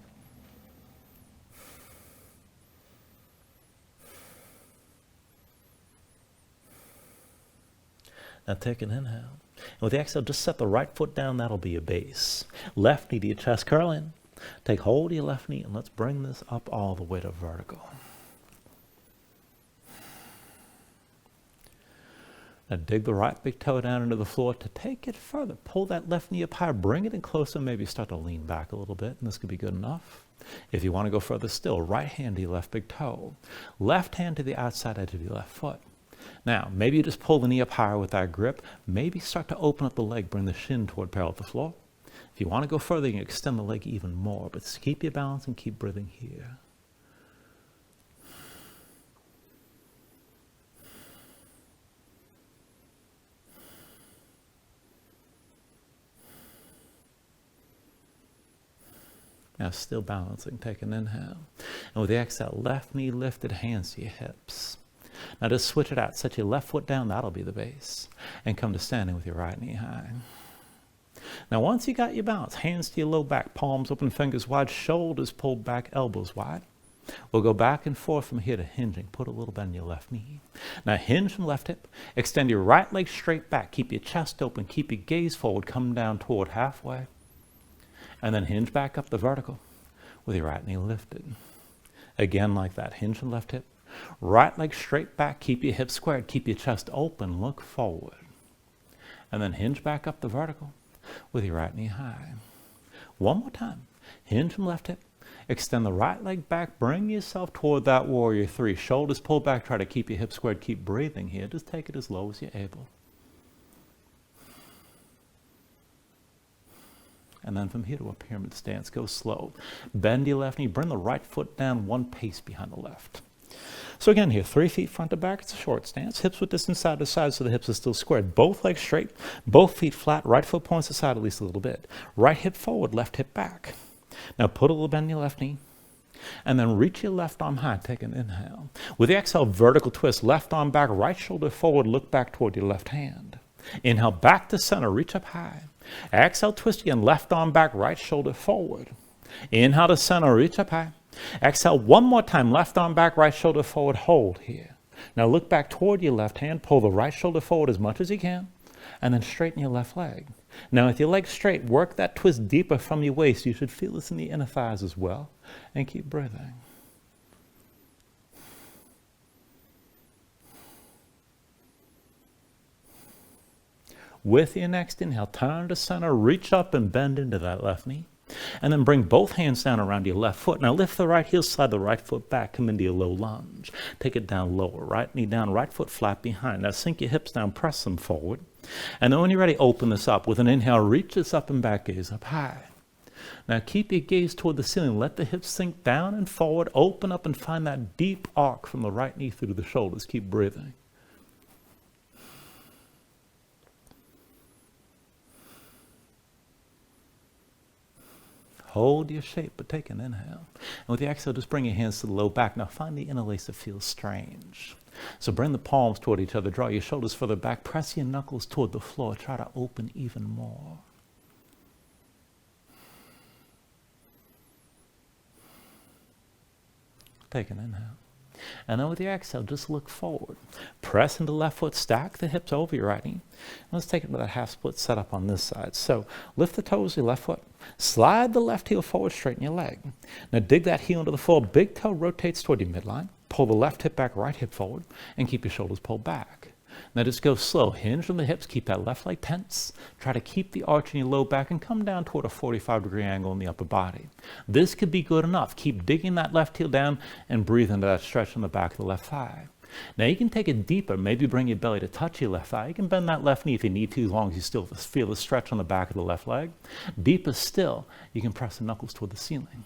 Now take an inhale. And with the exhale, just set the right foot down. That'll be your base. Left knee to your chest, curl in. Take hold of your left knee, and let's bring this up all the way to vertical. Now dig the right big toe down into the floor. To take it further, pull that left knee up higher, bring it in closer, maybe start to lean back a little bit, and this could be good enough. If you want to go further still, right hand to your left big toe. Left hand to the outside edge of your left foot. Now, maybe you just pull the knee up higher with that grip. Maybe start to open up the leg, bring the shin toward parallel with the floor. If you want to go further, you can extend the leg even more, but just keep your balance and keep breathing here. Now still balancing, take an inhale. And with the exhale, left knee lifted, hands to your hips. Now just switch it out. Set your left foot down, that'll be the base. And come to standing with your right knee high. Now once you got your balance, hands to your low back, palms open, fingers wide, shoulders pulled back, elbows wide. We'll go back and forth from here to hinging. Put a little bend in your left knee. Now hinge from left hip. Extend your right leg straight back. Keep your chest open. Keep your gaze forward. Come down toward halfway. And then hinge back up the vertical with your right knee lifted. Again like that. Hinge from left hip. Right leg straight back, keep your hips squared, keep your chest open, look forward. And then hinge back up the vertical with your right knee high. One more time. Hinge from left hip. Extend the right leg back, bring yourself toward that warrior three. Shoulders pull back, try to keep your hips squared, keep breathing here. Just take it as low as you're able. And then from here to a pyramid stance, go slow. Bend your left knee, bring the right foot down one pace behind the left. So again here, 3 feet front to back, it's a short stance. Hips width distance side to side so the hips are still squared. Both legs straight, both feet flat, right foot points aside at least a little bit. Right hip forward, left hip back. Now put a little bend in your left knee. And then reach your left arm high, take an inhale. With the exhale, vertical twist, left arm back, right shoulder forward, look back toward your left hand. Inhale, back to center, reach up high. Exhale, twist again, left arm back, right shoulder forward. Inhale to center, reach up high. Exhale one more time, left arm back, right shoulder forward, hold here. Now look back toward your left hand, pull the right shoulder forward as much as you can, and then straighten your left leg. Now with your leg straight, work that twist deeper from your waist. You should feel this in the inner thighs as well, and keep breathing. With your next inhale, turn to center, reach up and bend into that left knee. And then bring both hands down around your left foot. Now lift the right heel, slide the right foot back, come into your low lunge. Take it down lower, right knee down, right foot flat behind. Now sink your hips down, press them forward. And then when you're ready, open this up. With an inhale, reach this up and back, gaze up high. Now keep your gaze toward the ceiling. Let the hips sink down and forward. Open up and find that deep arc from the right knee through the shoulders. Keep breathing. Hold your shape, but take an inhale. And with the exhale, just bring your hands to the low back. Now find the interlace that feels strange. So bring the palms toward each other. Draw your shoulders further back. Press your knuckles toward the floor. Try to open even more. Take an inhale. And then with your exhale, just look forward. Press into the left foot, stack the hips over your right knee. Let's take it to that half split setup on this side. So lift the toes of your left foot. Slide the left heel forward, straighten your leg. Now dig that heel into the floor. Big toe rotates toward your midline. Pull the left hip back, right hip forward, and keep your shoulders pulled back. Now just go slow. Hinge from the hips. Keep that left leg tense. Try to keep the arch in your low back and come down toward a 45-degree angle in the upper body. This could be good enough. Keep digging that left heel down and breathe into that stretch on the back of the left thigh. Now you can take it deeper. Maybe bring your belly to touch your left thigh. You can bend that left knee if you need to, as long as you still feel the stretch on the back of the left leg. Deeper still, you can press the knuckles toward the ceiling.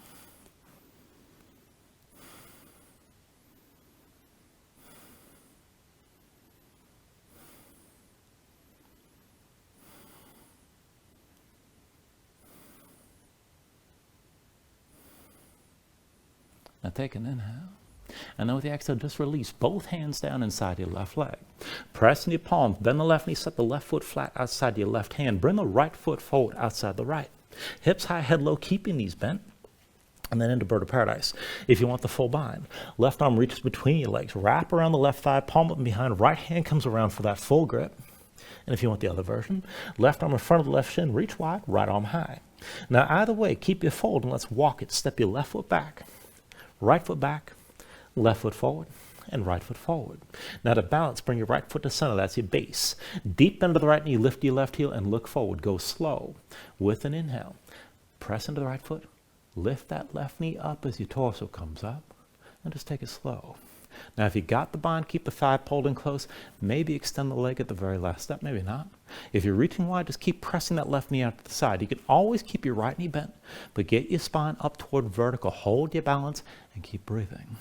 Now take an inhale. And then with the exhale, just release both hands down inside your left leg. Press in your palms, bend the left knee, set the left foot flat outside your left hand. Bring the right foot forward outside the right. Hips high, head low, keep your knees bent. And then into bird of paradise. If you want the full bind, left arm reaches between your legs. Wrap around the left thigh, palm up and behind. Right hand comes around for that full grip. And if you want the other version, left arm in front of the left shin, reach wide, right arm high. Now either way, keep your fold and let's walk it. Step your left foot back. Right foot back, left foot forward, and right foot forward. Now to balance, bring your right foot to center. That's your base. Deep bend to the right knee, lift your left heel, and look forward. Go slow. With an inhale, press into the right foot. Lift that left knee up as your torso comes up, and just take it slow. Now if you got the bind, keep the thigh pulled in close. Maybe extend the leg at the very last step, maybe not. If you're reaching wide, just keep pressing that left knee out to the side. You can always keep your right knee bent, but get your spine up toward vertical. Hold your balance and keep breathing.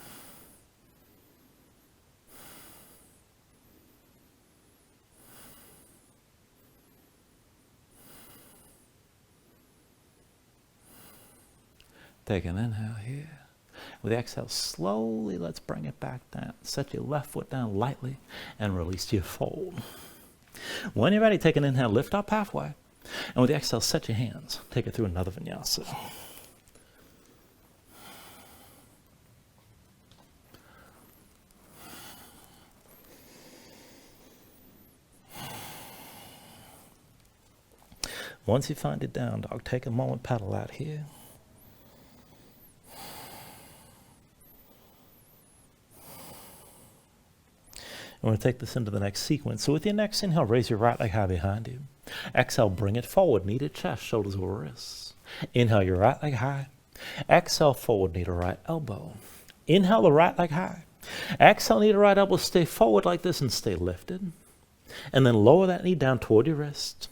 Take an inhale here. With the exhale, slowly let's bring it back down. Set your left foot down lightly and release to your fold. When you're ready, take an inhale, lift up halfway. And with the exhale, set your hands. Take it through another vinyasa. Once you find it down, dog, take a moment, paddle out here. I'm going to take this into the next sequence. So with your next inhale, raise your right leg high behind you. Exhale, bring it forward, knee to chest, shoulders over wrists. Inhale your right leg high. Exhale, forward, knee to right elbow. Inhale the right leg high. Exhale, knee to right elbow, stay forward like this and stay lifted. And then lower that knee down toward your wrist.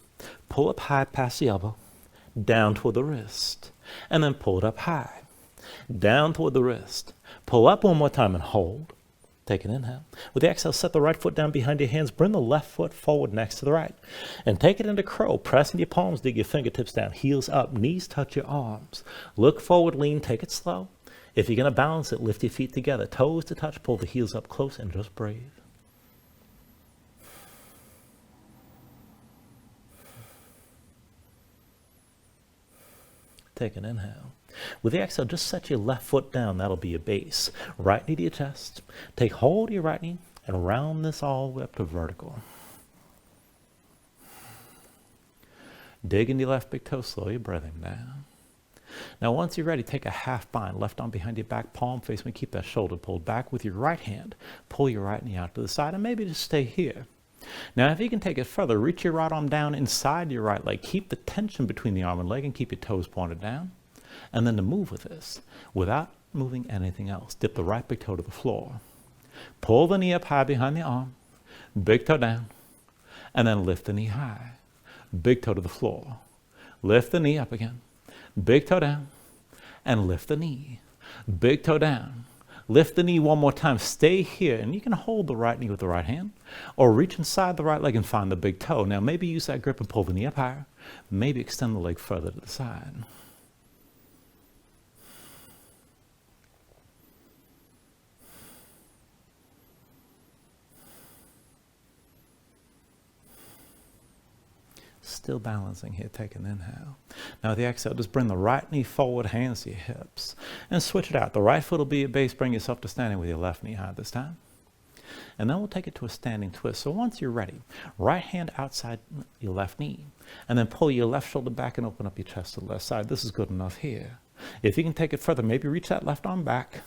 Pull up high past the elbow, down toward the wrist. And then pull it up high, down toward the wrist. Pull up one more time and hold. Take an inhale. With the exhale, set the right foot down behind your hands. Bring the left foot forward next to the right. And take it into crow. Press in your palms, dig your fingertips down. Heels up, knees touch your arms. Look forward, lean, take it slow. If you're going to balance it, lift your feet together. Toes to touch, pull the heels up close and just breathe. Take an inhale. With the exhale, just set your left foot down. That'll be your base. Right knee to your chest. Take hold of your right knee and round this all the way up to vertical. Dig into your left big toe, slow your breathing down. Now once you're ready, take a half bind. Left arm behind your back, palm face me. Keep that shoulder pulled back. With your right hand, pull your right knee out to the side and maybe just stay here. Now if you can take it further, reach your right arm down inside your right leg. Keep the tension between the arm and leg and keep your toes pointed down. And then to move with this, without moving anything else, dip the right big toe to the floor. Pull the knee up high behind the arm, big toe down, and then lift the knee high. Big toe to the floor. Lift the knee up again, big toe down, and lift the knee. Big toe down. Lift the knee one more time. Stay here, and you can hold the right knee with the right hand, or reach inside the right leg and find the big toe. Now maybe use that grip and pull the knee up higher. Maybe extend the leg further to the side. Still balancing here, take an inhale. Now with the exhale, just bring the right knee forward, hands to your hips, and switch it out. The right foot will be at base, bring yourself to standing with your left knee high this time. And then we'll take it to a standing twist. So once you're ready, right hand outside your left knee, and then pull your left shoulder back and open up your chest to the left side. This is good enough here. If you can take it further, maybe reach that left arm back,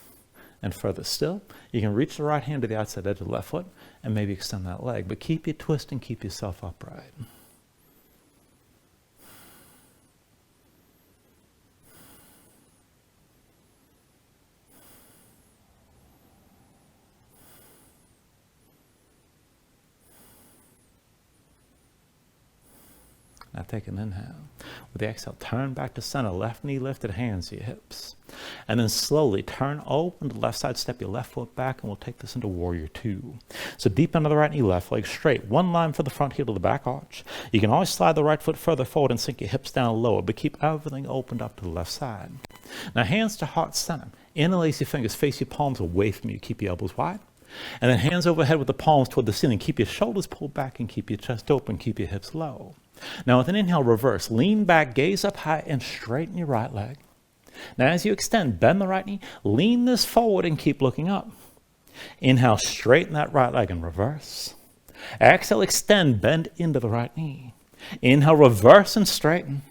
and further still, you can reach the right hand to the outside edge of the left foot, and maybe extend that leg. But keep your twist and keep yourself upright. Now take an inhale. With the exhale, turn back to center, left knee lifted, hands to your hips. And then slowly turn open to the left side, step your left foot back, and we'll take this into Warrior Two. So deep into the right knee, left leg straight. One line for the front heel to the back arch. You can always slide the right foot further forward and sink your hips down lower, but keep everything opened up to the left side. Now hands to heart center. Interlace your fingers, face your palms away from you. Keep your elbows wide. And then hands overhead with the palms toward the ceiling. Keep your shoulders pulled back and keep your chest open. Keep your hips low. Now with an inhale, reverse. Lean back, gaze up high, and straighten your right leg. Now as you extend, bend the right knee, lean this forward and keep looking up. Inhale, straighten that right leg and reverse. Exhale, extend, bend into the right knee. Inhale, reverse and straighten.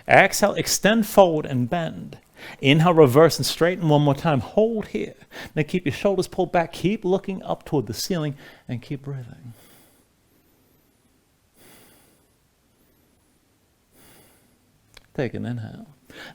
Exhale, extend forward and bend. Inhale, reverse and straighten one more time. Hold here. Now keep your shoulders pulled back. Keep looking up toward the ceiling and keep breathing. Take an inhale.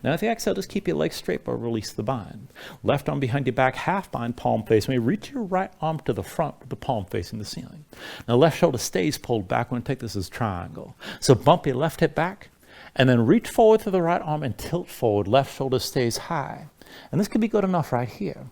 Now with the exhale, just keep your legs straight but release the bind. Left arm behind your back, half bind, palm facing. Reach your right arm to the front with the palm facing the ceiling. Now left shoulder stays pulled back. We're going to take this as triangle. So bump your left hip back and then reach forward to the right arm and tilt forward. Left shoulder stays high. And this could be good enough right here.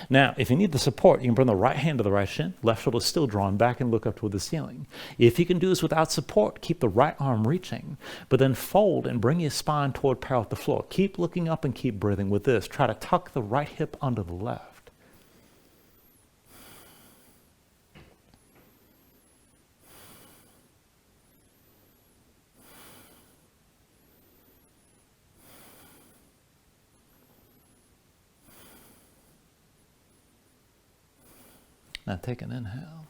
Now, if you need the support, you can bring the right hand to the right shin, left shoulder still drawn back and look up toward the ceiling. If you can do this without support, keep the right arm reaching, but then fold and bring your spine toward parallel with the floor. Keep looking up and keep breathing with this. Try to tuck the right hip under the left. Now take an inhale.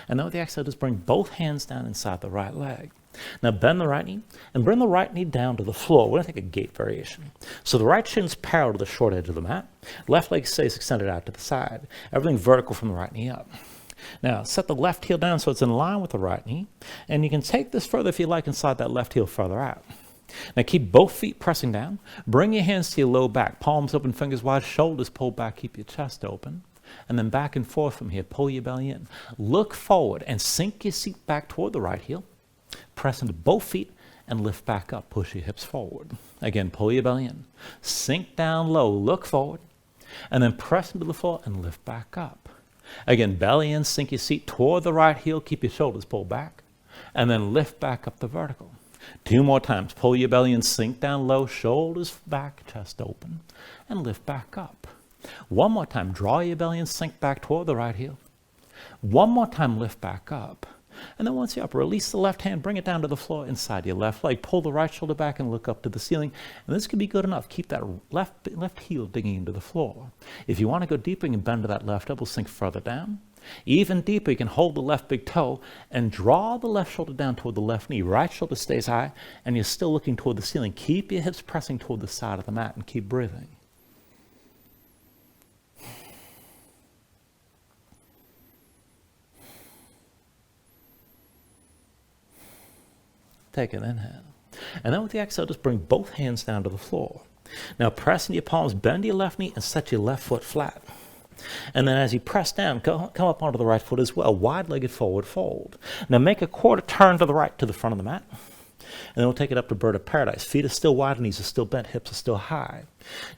And then with the exhale, just bring both hands down inside the right leg. Now bend the right knee and bring the right knee down to the floor. We're going to take a gate variation. So the right shin's parallel to the short edge of the mat. Left leg stays extended out to the side. Everything vertical from the right knee up. Now set the left heel down so it's in line with the right knee. And you can take this further if you like and slide that left heel further out. Now keep both feet pressing down. Bring your hands to your low back. Palms open, fingers wide, shoulders pulled back. Keep your chest open. And then back and forth from here. Pull your belly in. Look forward and sink your seat back toward the right heel. Press into both feet and lift back up. Push your hips forward. Again, pull your belly in. Sink down low. Look forward. And then press into the floor and lift back up. Again, belly in. Sink your seat toward the right heel. Keep your shoulders pulled back. And then lift back up the vertical. 2 more times. Pull your belly in. Sink down low. Shoulders back. Chest open. And lift back up. 1 more time, draw your belly and sink back toward the right heel. 1 more time, lift back up. And then once you're up, release the left hand, bring it down to the floor inside your left leg. Pull the right shoulder back and look up to the ceiling. And this could be good enough. Keep that left heel digging into the floor. If you want to go deeper, you can bend to that left elbow, sink further down. Even deeper, you can hold the left big toe and draw the left shoulder down toward the left knee. Right shoulder stays high, and you're still looking toward the ceiling. Keep your hips pressing toward the side of the mat and keep breathing. Take an inhale. And then with the exhale, just bring both hands down to the floor. Now press into your palms, bend your left knee, and set your left foot flat. And then as you press down, come up onto the right foot as well. Wide-legged forward fold. Now make a quarter turn to the right to the front of the mat. And then we'll take it up to bird of paradise. Feet are still wide, knees are still bent, hips are still high.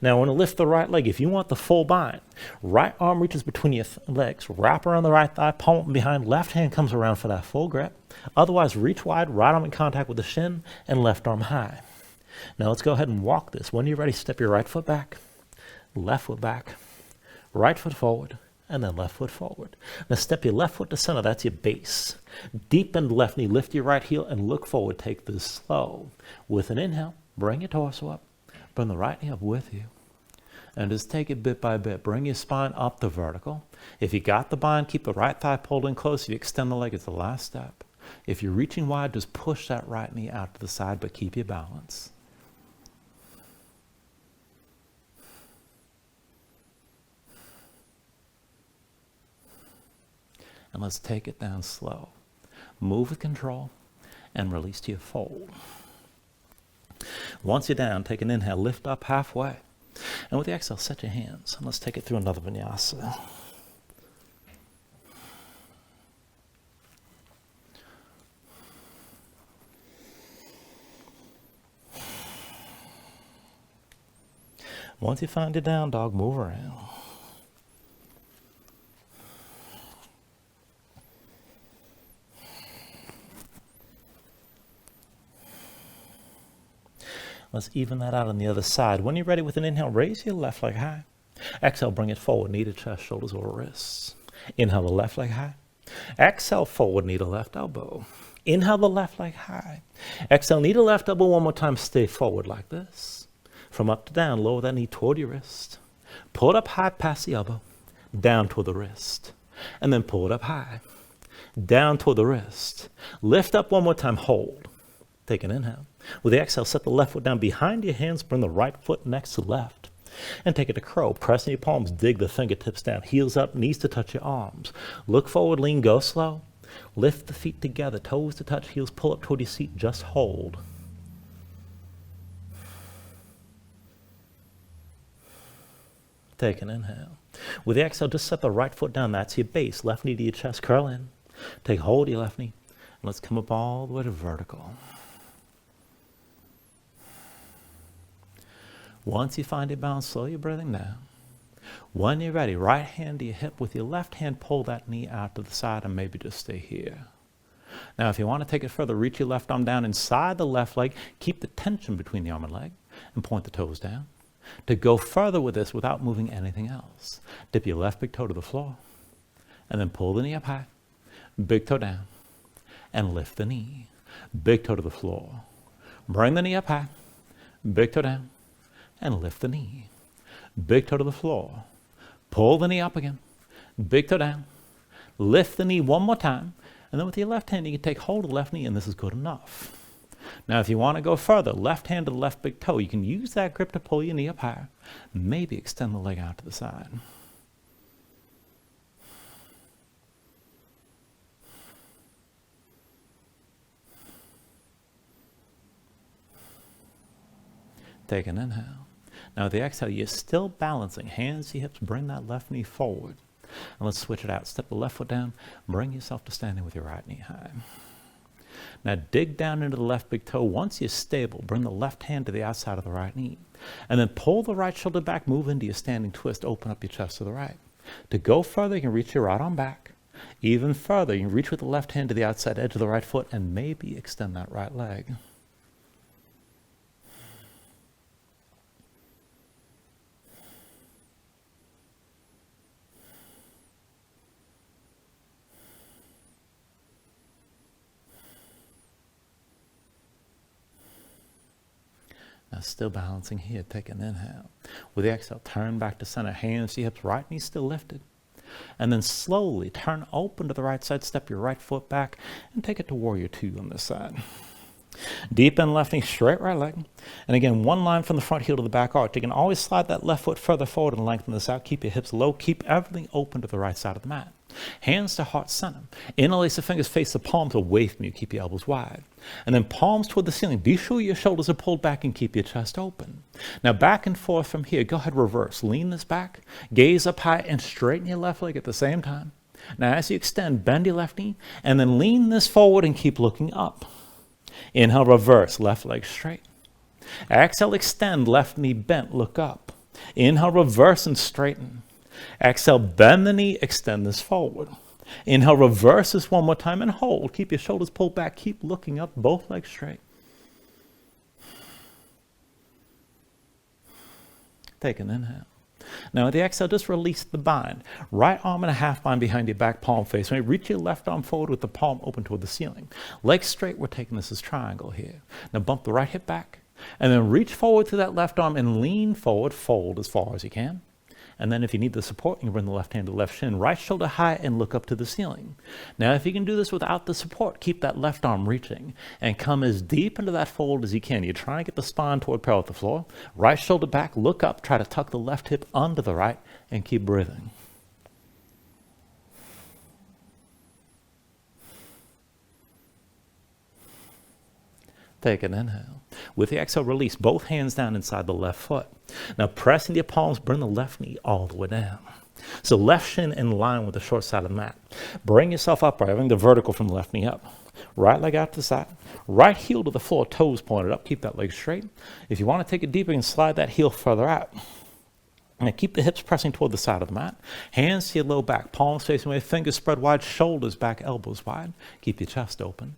Now I want to lift the right leg. If you want the full bind, right arm reaches between your legs, wrap around the right thigh, palm up behind, left hand comes around for that full grip. Otherwise, reach wide, right arm in contact with the shin, and left arm high. Now let's go ahead and walk this. When you're ready, step your right foot back, left foot back, right foot forward, and then left foot forward. Now step your left foot to center, that's your base. Deep bend left knee, lift your right heel and look forward. Take this slow. With an inhale, bring your torso up. Bring the right knee up with you. And just take it bit by bit. Bring your spine up to vertical. If you got the bind, keep the right thigh pulled in close. If you extend the leg, it's the last step. If you're reaching wide, just push that right knee out to the side, but keep your balance. And let's take it down slow. Move with control and release to your fold. Once you're down, take an inhale, lift up halfway. And with the exhale, set your hands. And let's take it through another vinyasa. Once you find your down dog, move around. Let's even that out on the other side. When you're ready with an inhale, raise your left leg high. Exhale, bring it forward, knee to chest, shoulders over wrists. Inhale the left leg high. Exhale, forward, knee to left elbow. Inhale the left leg high. Exhale, knee to left elbow one more time. Stay forward like this. From up to down, lower that knee toward your wrist. Pull it up high past the elbow. Down toward the wrist. And then pull it up high. Down toward the wrist. Lift up one more time, hold. Take an inhale. With the exhale, set the left foot down behind your hands. Bring the right foot next to left. And take it to crow. Press in your palms. Dig the fingertips down. Heels up. Knees to touch your arms. Look forward. Lean. Go slow. Lift the feet together. Toes to touch. Heels pull up toward your seat. Just hold. Take an inhale. With the exhale, just set the right foot down. That's your base. Left knee to your chest. Curl in. Take hold of your left knee. And let's come up all the way to vertical. Once you find your balance, slow your breathing down. When you're ready, right hand to your hip. With your left hand, pull that knee out to the side and maybe just stay here. Now, if you want to take it further, reach your left arm down inside the left leg. Keep the tension between the arm and leg and point the toes down. To go further with this without moving anything else, dip your left big toe to the floor and then pull the knee up high. Big toe down and lift the knee. Big toe to the floor. Bring the knee up high. Big toe down and lift the knee. Big toe to the floor. Pull the knee up again. Big toe down. Lift the knee one more time. And then with your left hand, you can take hold of the left knee, and this is good enough. Now, if you want to go further, left hand to the left big toe, you can use that grip to pull your knee up higher. Maybe extend the leg out to the side. Take an inhale. Now, with the exhale, you're still balancing. Hands to your hips, bring that left knee forward. And let's switch it out. Step the left foot down, bring yourself to standing with your right knee high. Now, dig down into the left big toe. Once you're stable, bring the left hand to the outside of the right knee. And then pull the right shoulder back, move into your standing twist, open up your chest to the right. To go further, you can reach your right arm back. Even further, you can reach with the left hand to the outside edge of the right foot and maybe extend that right leg. Now, still balancing here, take an inhale. With the exhale, turn back to center, hands to your hips, right knee still lifted. And then slowly turn open to the right side, step your right foot back, and take it to warrior two on this side. Deep bend left knee, straight right leg. And again, one line from the front heel to the back arch. You can always slide that left foot further forward and lengthen this out. Keep your hips low. Keep everything open to the right side of the mat. Hands to heart center. Interlace the fingers, face the palms away from you. Keep your elbows wide. And then palms toward the ceiling. Be sure your shoulders are pulled back and keep your chest open. Now back and forth from here. Go ahead, reverse. Lean this back. Gaze up high and straighten your left leg at the same time. Now as you extend, bend your left knee and then lean this forward and keep looking up. Inhale, reverse, left leg straight. Exhale, extend, left knee bent, look up. Inhale, reverse and straighten. Exhale, bend the knee, extend this forward. Inhale, reverse this one more time and hold. Keep your shoulders pulled back, keep looking up, both legs straight. Take an inhale. Now with the exhale, just release the bind. Right arm in a half bind behind your back, palm face. When you reach your left arm forward with the palm open toward the ceiling. Legs straight, we're taking this as triangle here. Now bump the right hip back, and then reach forward to that left arm and lean forward, fold as far as you can. And then if you need the support, you can bring the left hand to the left shin, right shoulder high, and look up to the ceiling. Now, if you can do this without the support, keep that left arm reaching and come as deep into that fold as you can. You're trying to get the spine toward parallel with the floor. Right shoulder back, look up, try to tuck the left hip under the right, and keep breathing. Take an inhale. With the exhale, release both hands down inside the left foot. Now press into your palms, bring the left knee all the way down. So left shin in line with the short side of the mat. Bring yourself upright, bring the vertical from the left knee up. Right leg out to the side. Right heel to the floor, toes pointed up. Keep that leg straight. If you want to take it deeper, you can slide that heel further out. Now keep the hips pressing toward the side of the mat. Hands to your low back, palms facing away, fingers spread wide, shoulders back, elbows wide. Keep your chest open.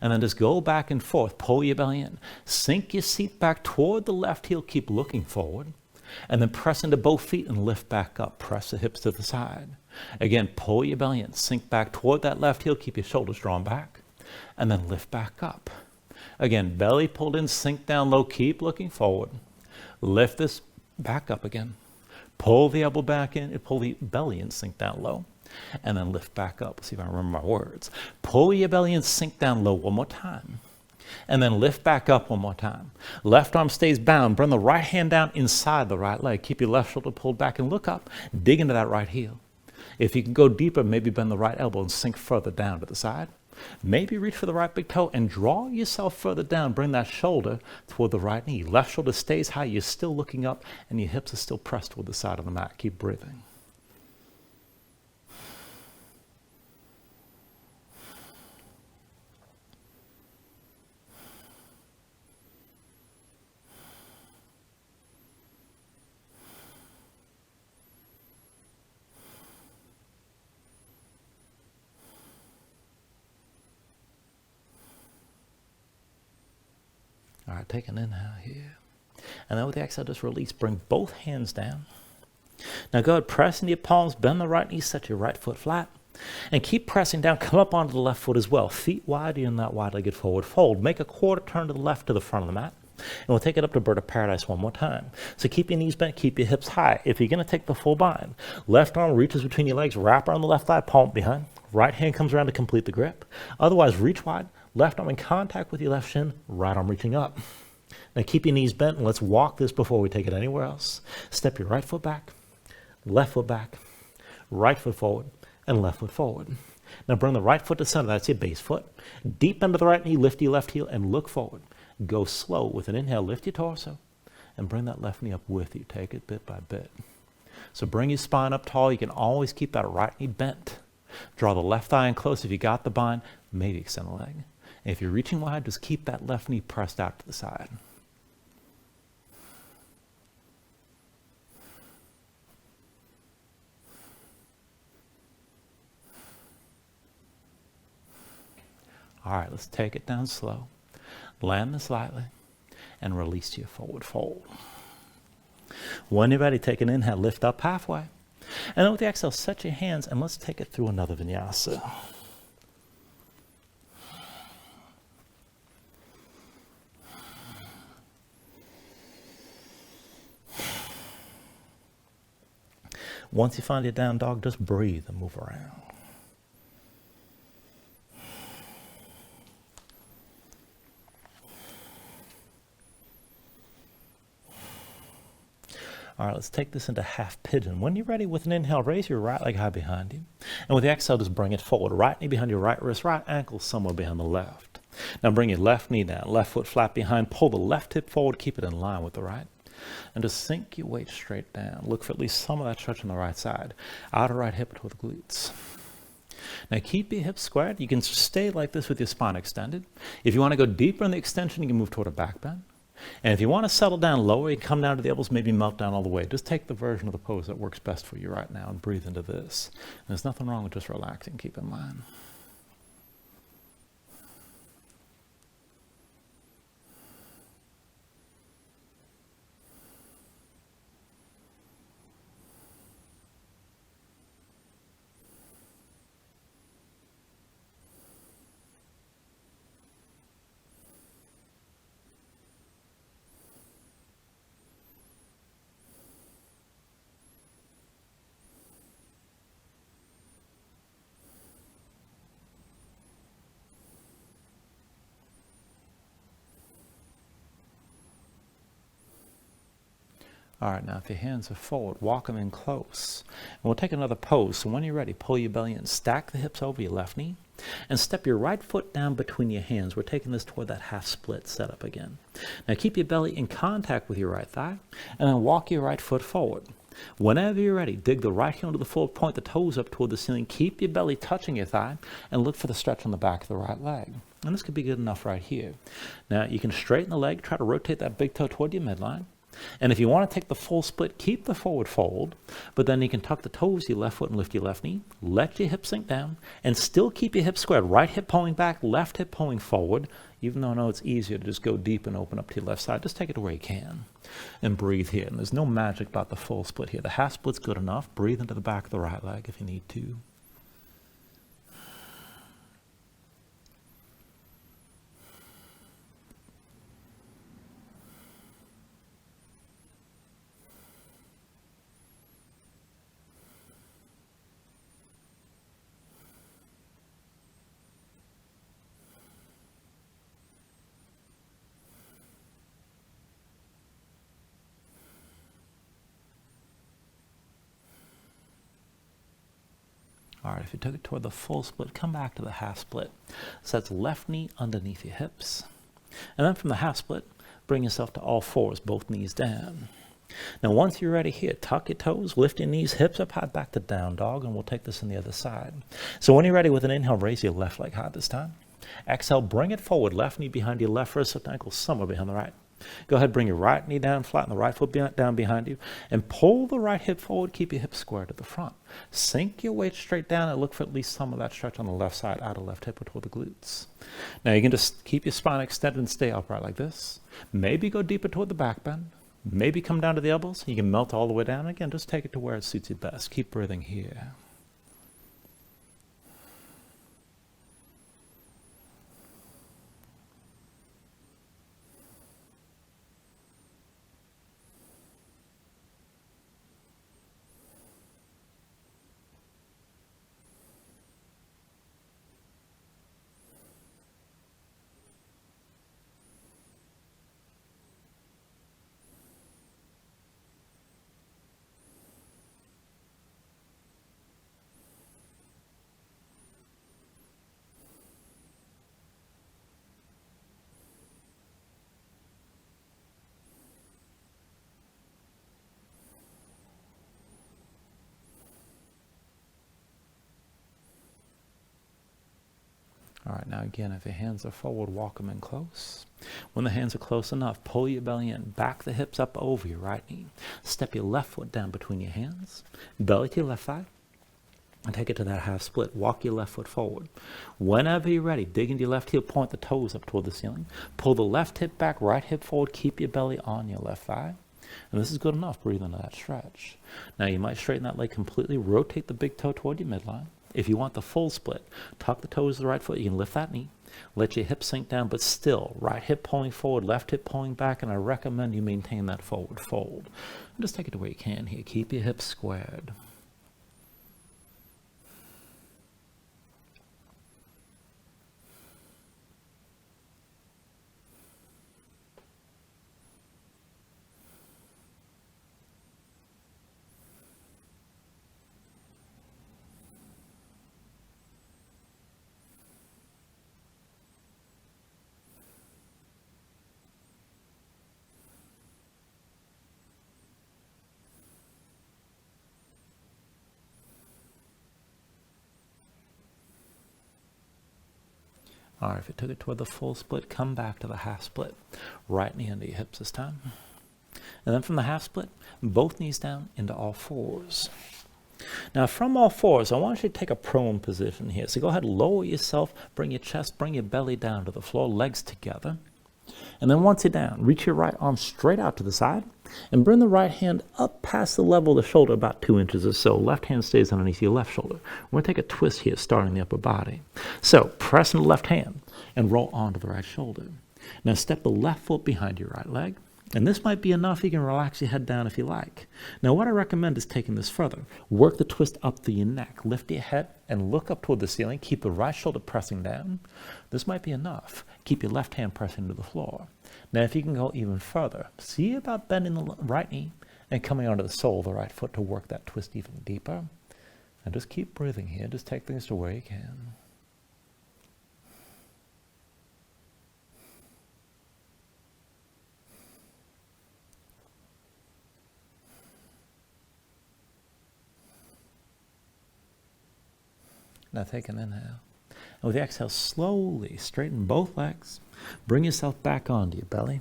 And then just go back and forth, pull your belly in. Sink your seat back toward the left heel, keep looking forward. And then press into both feet and lift back up. Press the hips to the side. Again, pull your belly in, sink back toward that left heel, keep your shoulders drawn back. And then lift back up. Again, belly pulled in, sink down low, keep looking forward. Lift this back up again. Pull the elbow back in, pull the belly in, sink down low. And then lift back up. Let's see if I remember my words. Pull your belly and sink down low one more time. And then lift back up one more time. Left arm stays bound. Bring the right hand down inside the right leg. Keep your left shoulder pulled back and look up. Dig into that right heel. If you can go deeper, maybe bend the right elbow and sink further down to the side. Maybe reach for the right big toe and draw yourself further down. Bring that shoulder toward the right knee. Left shoulder stays high. You're still looking up and your hips are still pressed toward the side of the mat. Keep breathing. All right, take an inhale here. And then with the exhale, just release. Bring both hands down. Now go ahead, press into your palms, bend the right knee, set your right foot flat. And keep pressing down, come up onto the left foot as well. Feet wide in that wide-legged forward fold. Make a quarter turn to the left to the front of the mat. And we'll take it up to bird of paradise one more time. So keep your knees bent, keep your hips high. If you're going to take the full bind, left arm reaches between your legs, wrap around the left thigh, palm behind. Right hand comes around to complete the grip. Otherwise, reach wide, left arm in contact with your left shin, right arm reaching up. Now keep your knees bent and let's walk this before we take it anywhere else. Step your right foot back, left foot back, right foot forward, and left foot forward. Now bring the right foot to center, that's your base foot. Deep into the right knee, lift your left heel and look forward. Go slow with an inhale, lift your torso, and bring that left knee up with you. Take it bit by bit. So bring your spine up tall. You can always keep that right knee bent. Draw the left thigh in close. If you got the bind, maybe extend the leg. And if you're reaching wide, just keep that left knee pressed out to the side. All right, let's take it down slow. Land this lightly and release to your forward fold. When you're ready, take an inhale, lift up halfway. And then with the exhale, set your hands and let's take it through another vinyasa. Once you find your down dog, just breathe and move around. All right, let's take this into half pigeon. When you're ready, with an inhale, raise your right leg high behind you. And with the exhale, just bring it forward. Right knee behind your right wrist, right ankle somewhere behind the left. Now bring your left knee down, left foot flat behind. Pull the left hip forward, keep it in line with the right. And just sink your weight straight down. Look for at least some of that stretch on the right side. Outer right hip toward the glutes. Now keep your hips squared. You can stay like this with your spine extended. If you want to go deeper in the extension, you can move toward a back bend. And if you want to settle down lower, you come down to the elbows, maybe melt down all the way. Just take the version of the pose that works best for you right now and breathe into this. And there's nothing wrong with just relaxing, keep in mind. All right, now if your hands are forward, walk them in close. And we'll take another pose. So when you're ready, pull your belly in, stack the hips over your left knee, and step your right foot down between your hands. We're taking this toward that half split setup again. Now keep your belly in contact with your right thigh, and then walk your right foot forward. Whenever you're ready, dig the right heel into the floor, point the toes up toward the ceiling, keep your belly touching your thigh, and look for the stretch on the back of the right leg. And this could be good enough right here. Now you can straighten the leg, try to rotate that big toe toward your midline. And if you want to take the full split, keep the forward fold, but then you can tuck the toes, your left foot, and lift your left knee. Let your hips sink down, and still keep your hips squared. Right hip pulling back, left hip pulling forward. Even though I know it's easier to just go deep and open up to your left side, just take it to where you can. And breathe here. And there's no magic about the full split here. The half split's good enough. Breathe into the back of the right leg if you need to. All right, if you took it toward the full split, come back to the half split. So that's left knee underneath your hips. And then from the half split, bring yourself to all fours, both knees down. Now once you're ready here, tuck your toes, lift your knees, hips up high, back to down dog, and we'll take this on the other side. So when you're ready with an inhale, raise your left leg high this time. Exhale, bring it forward, left knee behind your left wrist, left ankle somewhere behind the right. Go ahead, bring your right knee down, flatten the right foot down behind you, and pull the right hip forward, keep your hips square to the front. Sink your weight straight down and look for at least some of that stretch on the left side, outer left hip or toward the glutes. Now you can just keep your spine extended and stay upright like this. Maybe go deeper toward the back bend. Maybe come down to the elbows. You can melt all the way down. Again, just take it to where it suits you best. Keep breathing here. All right, now again, if your hands are forward, walk them in close. When the hands are close enough, pull your belly in, back the hips up over your right knee. Step your left foot down between your hands, belly to your left thigh, and take it to that half split. Walk your left foot forward. Whenever you're ready, dig into your left heel, point the toes up toward the ceiling. Pull the left hip back, right hip forward, keep your belly on your left thigh. And this is good enough. Breathe into that stretch. Now you might straighten that leg completely, rotate the big toe toward your midline. If you want the full split, tuck the toes of the right foot. You can lift that knee. Let your hips sink down, but still, right hip pulling forward, left hip pulling back, and I recommend you maintain that forward fold. And just take it to where you can here. Keep your hips squared. All right, if you took it toward the full split, come back to the half split. Right knee under your hips this time. And then from the half split, both knees down into all fours. Now from all fours, I want you to take a prone position here. So go ahead, lower yourself, bring your chest, bring your belly down to the floor, legs together. And then once you're down, reach your right arm straight out to the side and bring the right hand up past the level of the shoulder, about 2 inches or so. Left hand stays underneath your left shoulder. We're going to take a twist here, starting the upper body. So press in the left hand and roll onto the right shoulder. Now step the left foot behind your right leg. And this might be enough. You can relax your head down if you like. Now what I recommend is taking this further. Work the twist up through your neck. Lift your head and look up toward the ceiling. Keep the right shoulder pressing down. This might be enough. Keep your left hand pressing to the floor. Now if you can go even further, see about bending the right knee and coming onto the sole of the right foot to work that twist even deeper. And just keep breathing here. Just take things to where you can. Now take an inhale. And with the exhale, slowly straighten both legs. Bring yourself back onto your belly.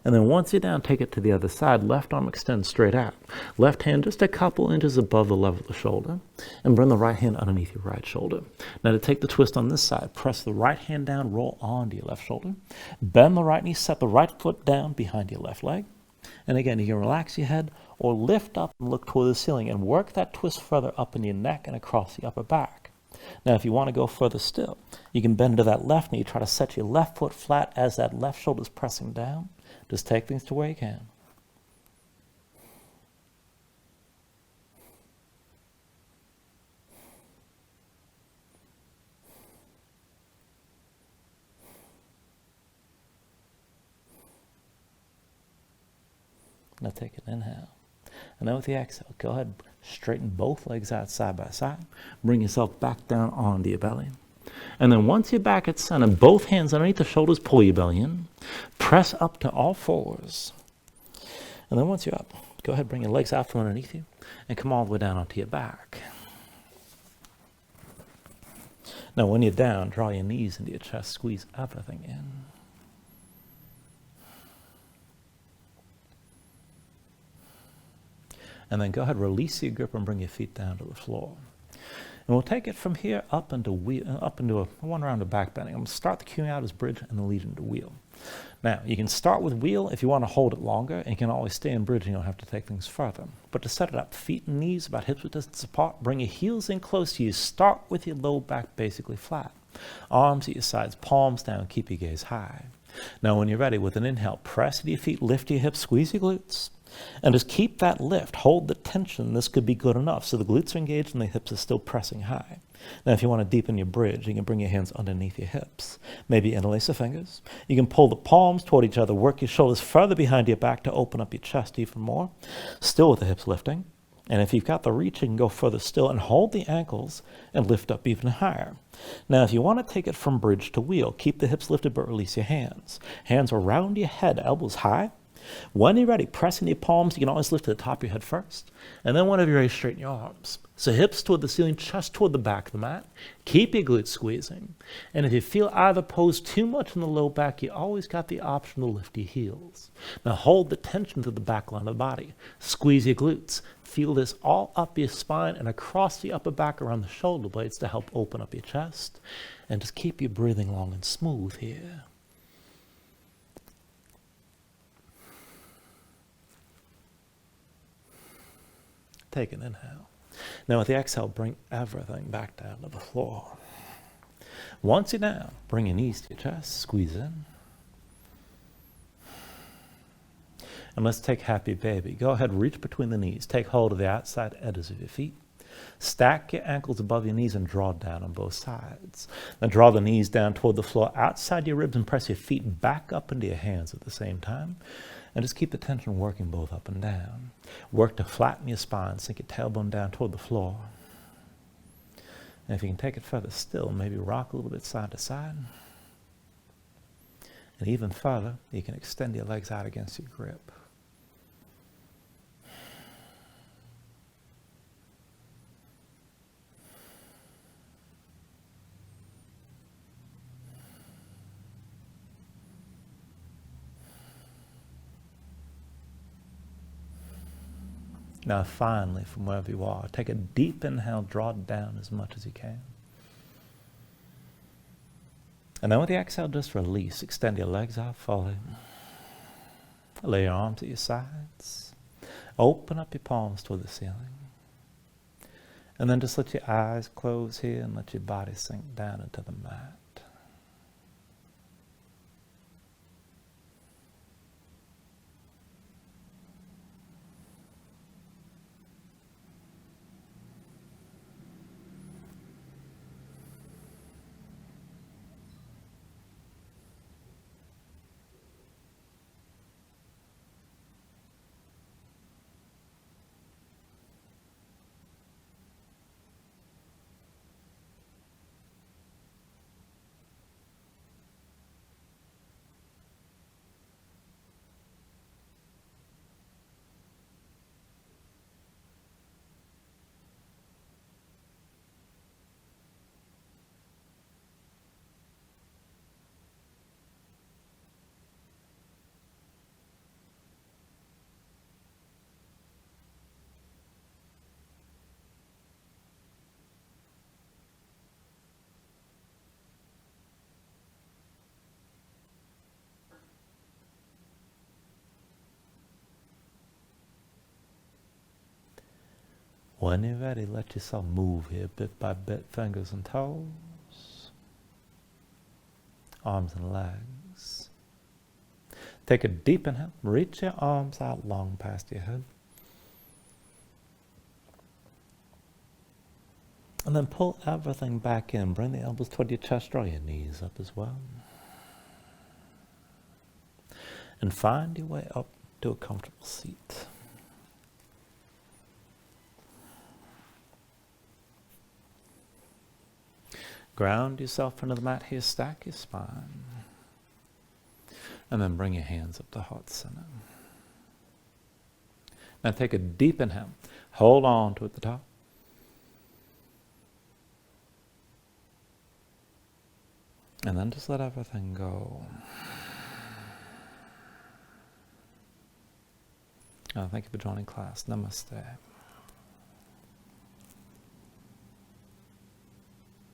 And then once you're down, take it to the other side. Left arm extends straight out. Left hand just a couple inches above the level of the shoulder. And bring the right hand underneath your right shoulder. Now to take the twist on this side, press the right hand down, roll onto your left shoulder. Bend the right knee, set the right foot down behind your left leg. And again, you can relax your head or lift up and look toward the ceiling and work that twist further up in your neck and across the upper back. Now, if you want to go further still, you can bend to that left knee, try to set your left foot flat as that left shoulder is pressing down. Just take things to where you can. Now take an inhale. And then with the exhale, go ahead, straighten both legs out side by side. Bring yourself back down onto your belly. And then once you're back at center, both hands underneath the shoulders, pull your belly in. Press up to all fours. And then once you're up, go ahead, bring your legs out from underneath you and come all the way down onto your back. Now when you're down, draw your knees into your chest, squeeze everything in. And then go ahead, release your grip and bring your feet down to the floor. And we'll take it from here up into a one round of back bending. I'm going to start the cueing out as bridge and then lead into wheel. Now, you can start with wheel if you want to hold it longer, and you can always stay in bridge and you don't have to take things further. But to set it up, feet and knees about hips width distance apart, bring your heels in close to you. Start with your low back basically flat. Arms at your sides, palms down, keep your gaze high. Now, when you're ready, with an inhale, press into your feet, lift your hips, squeeze your glutes. And just keep that lift, hold the tension. This could be good enough. So the glutes are engaged and the hips are still pressing high. Now if you want to deepen your bridge, you can bring your hands underneath your hips. Maybe interlace the fingers. You can pull the palms toward each other, work your shoulders further behind your back to open up your chest even more. Still with the hips lifting. And if you've got the reach, you can go further still and hold the ankles and lift up even higher. Now if you want to take it from bridge to wheel, keep the hips lifted but release your hands. Hands around your head, elbows high. When you're ready, press into your palms. You can always lift to the top of your head first. And then whenever you're ready, straighten your arms. So hips toward the ceiling, chest toward the back of the mat. Keep your glutes squeezing. And if you feel either pose too much in the low back, you always got the option to lift your heels. Now hold the tension to the back line of the body. Squeeze your glutes. Feel this all up your spine and across the upper back around the shoulder blades to help open up your chest. And just keep your breathing long and smooth here. Take an inhale. Now with the exhale, bring everything back down to the floor. Once you're down, bring your knees to your chest, squeeze in. And let's take happy baby. Go ahead, reach between the knees. Take hold of the outside edges of your feet. Stack your ankles above your knees and draw down on both sides. Then draw the knees down toward the floor outside your ribs and press your feet back up into your hands at the same time. And just keep the tension working both up and down. Work to flatten your spine, sink your tailbone down toward the floor. And if you can take it further still, maybe rock a little bit side to side. And even further, you can extend your legs out against your grip. Now finally, from wherever you are, take a deep inhale, draw it down as much as you can. And then with the exhale, just release. Extend your legs out fully. Lay your arms at your sides. Open up your palms toward the ceiling. And then just let your eyes close here and let your body sink down into the mat. When you're ready, let yourself move here bit by bit, fingers and toes, arms and legs. Take a deep inhale, reach your arms out long past your head. And then pull everything back in. Bring the elbows toward your chest, draw your knees up as well. And find your way up to a comfortable seat. Ground yourself into the mat here, stack your spine. And then bring your hands up to heart center. Now take a deep inhale. Hold on to at the top. And then just let everything go. Thank you for joining class. Namaste.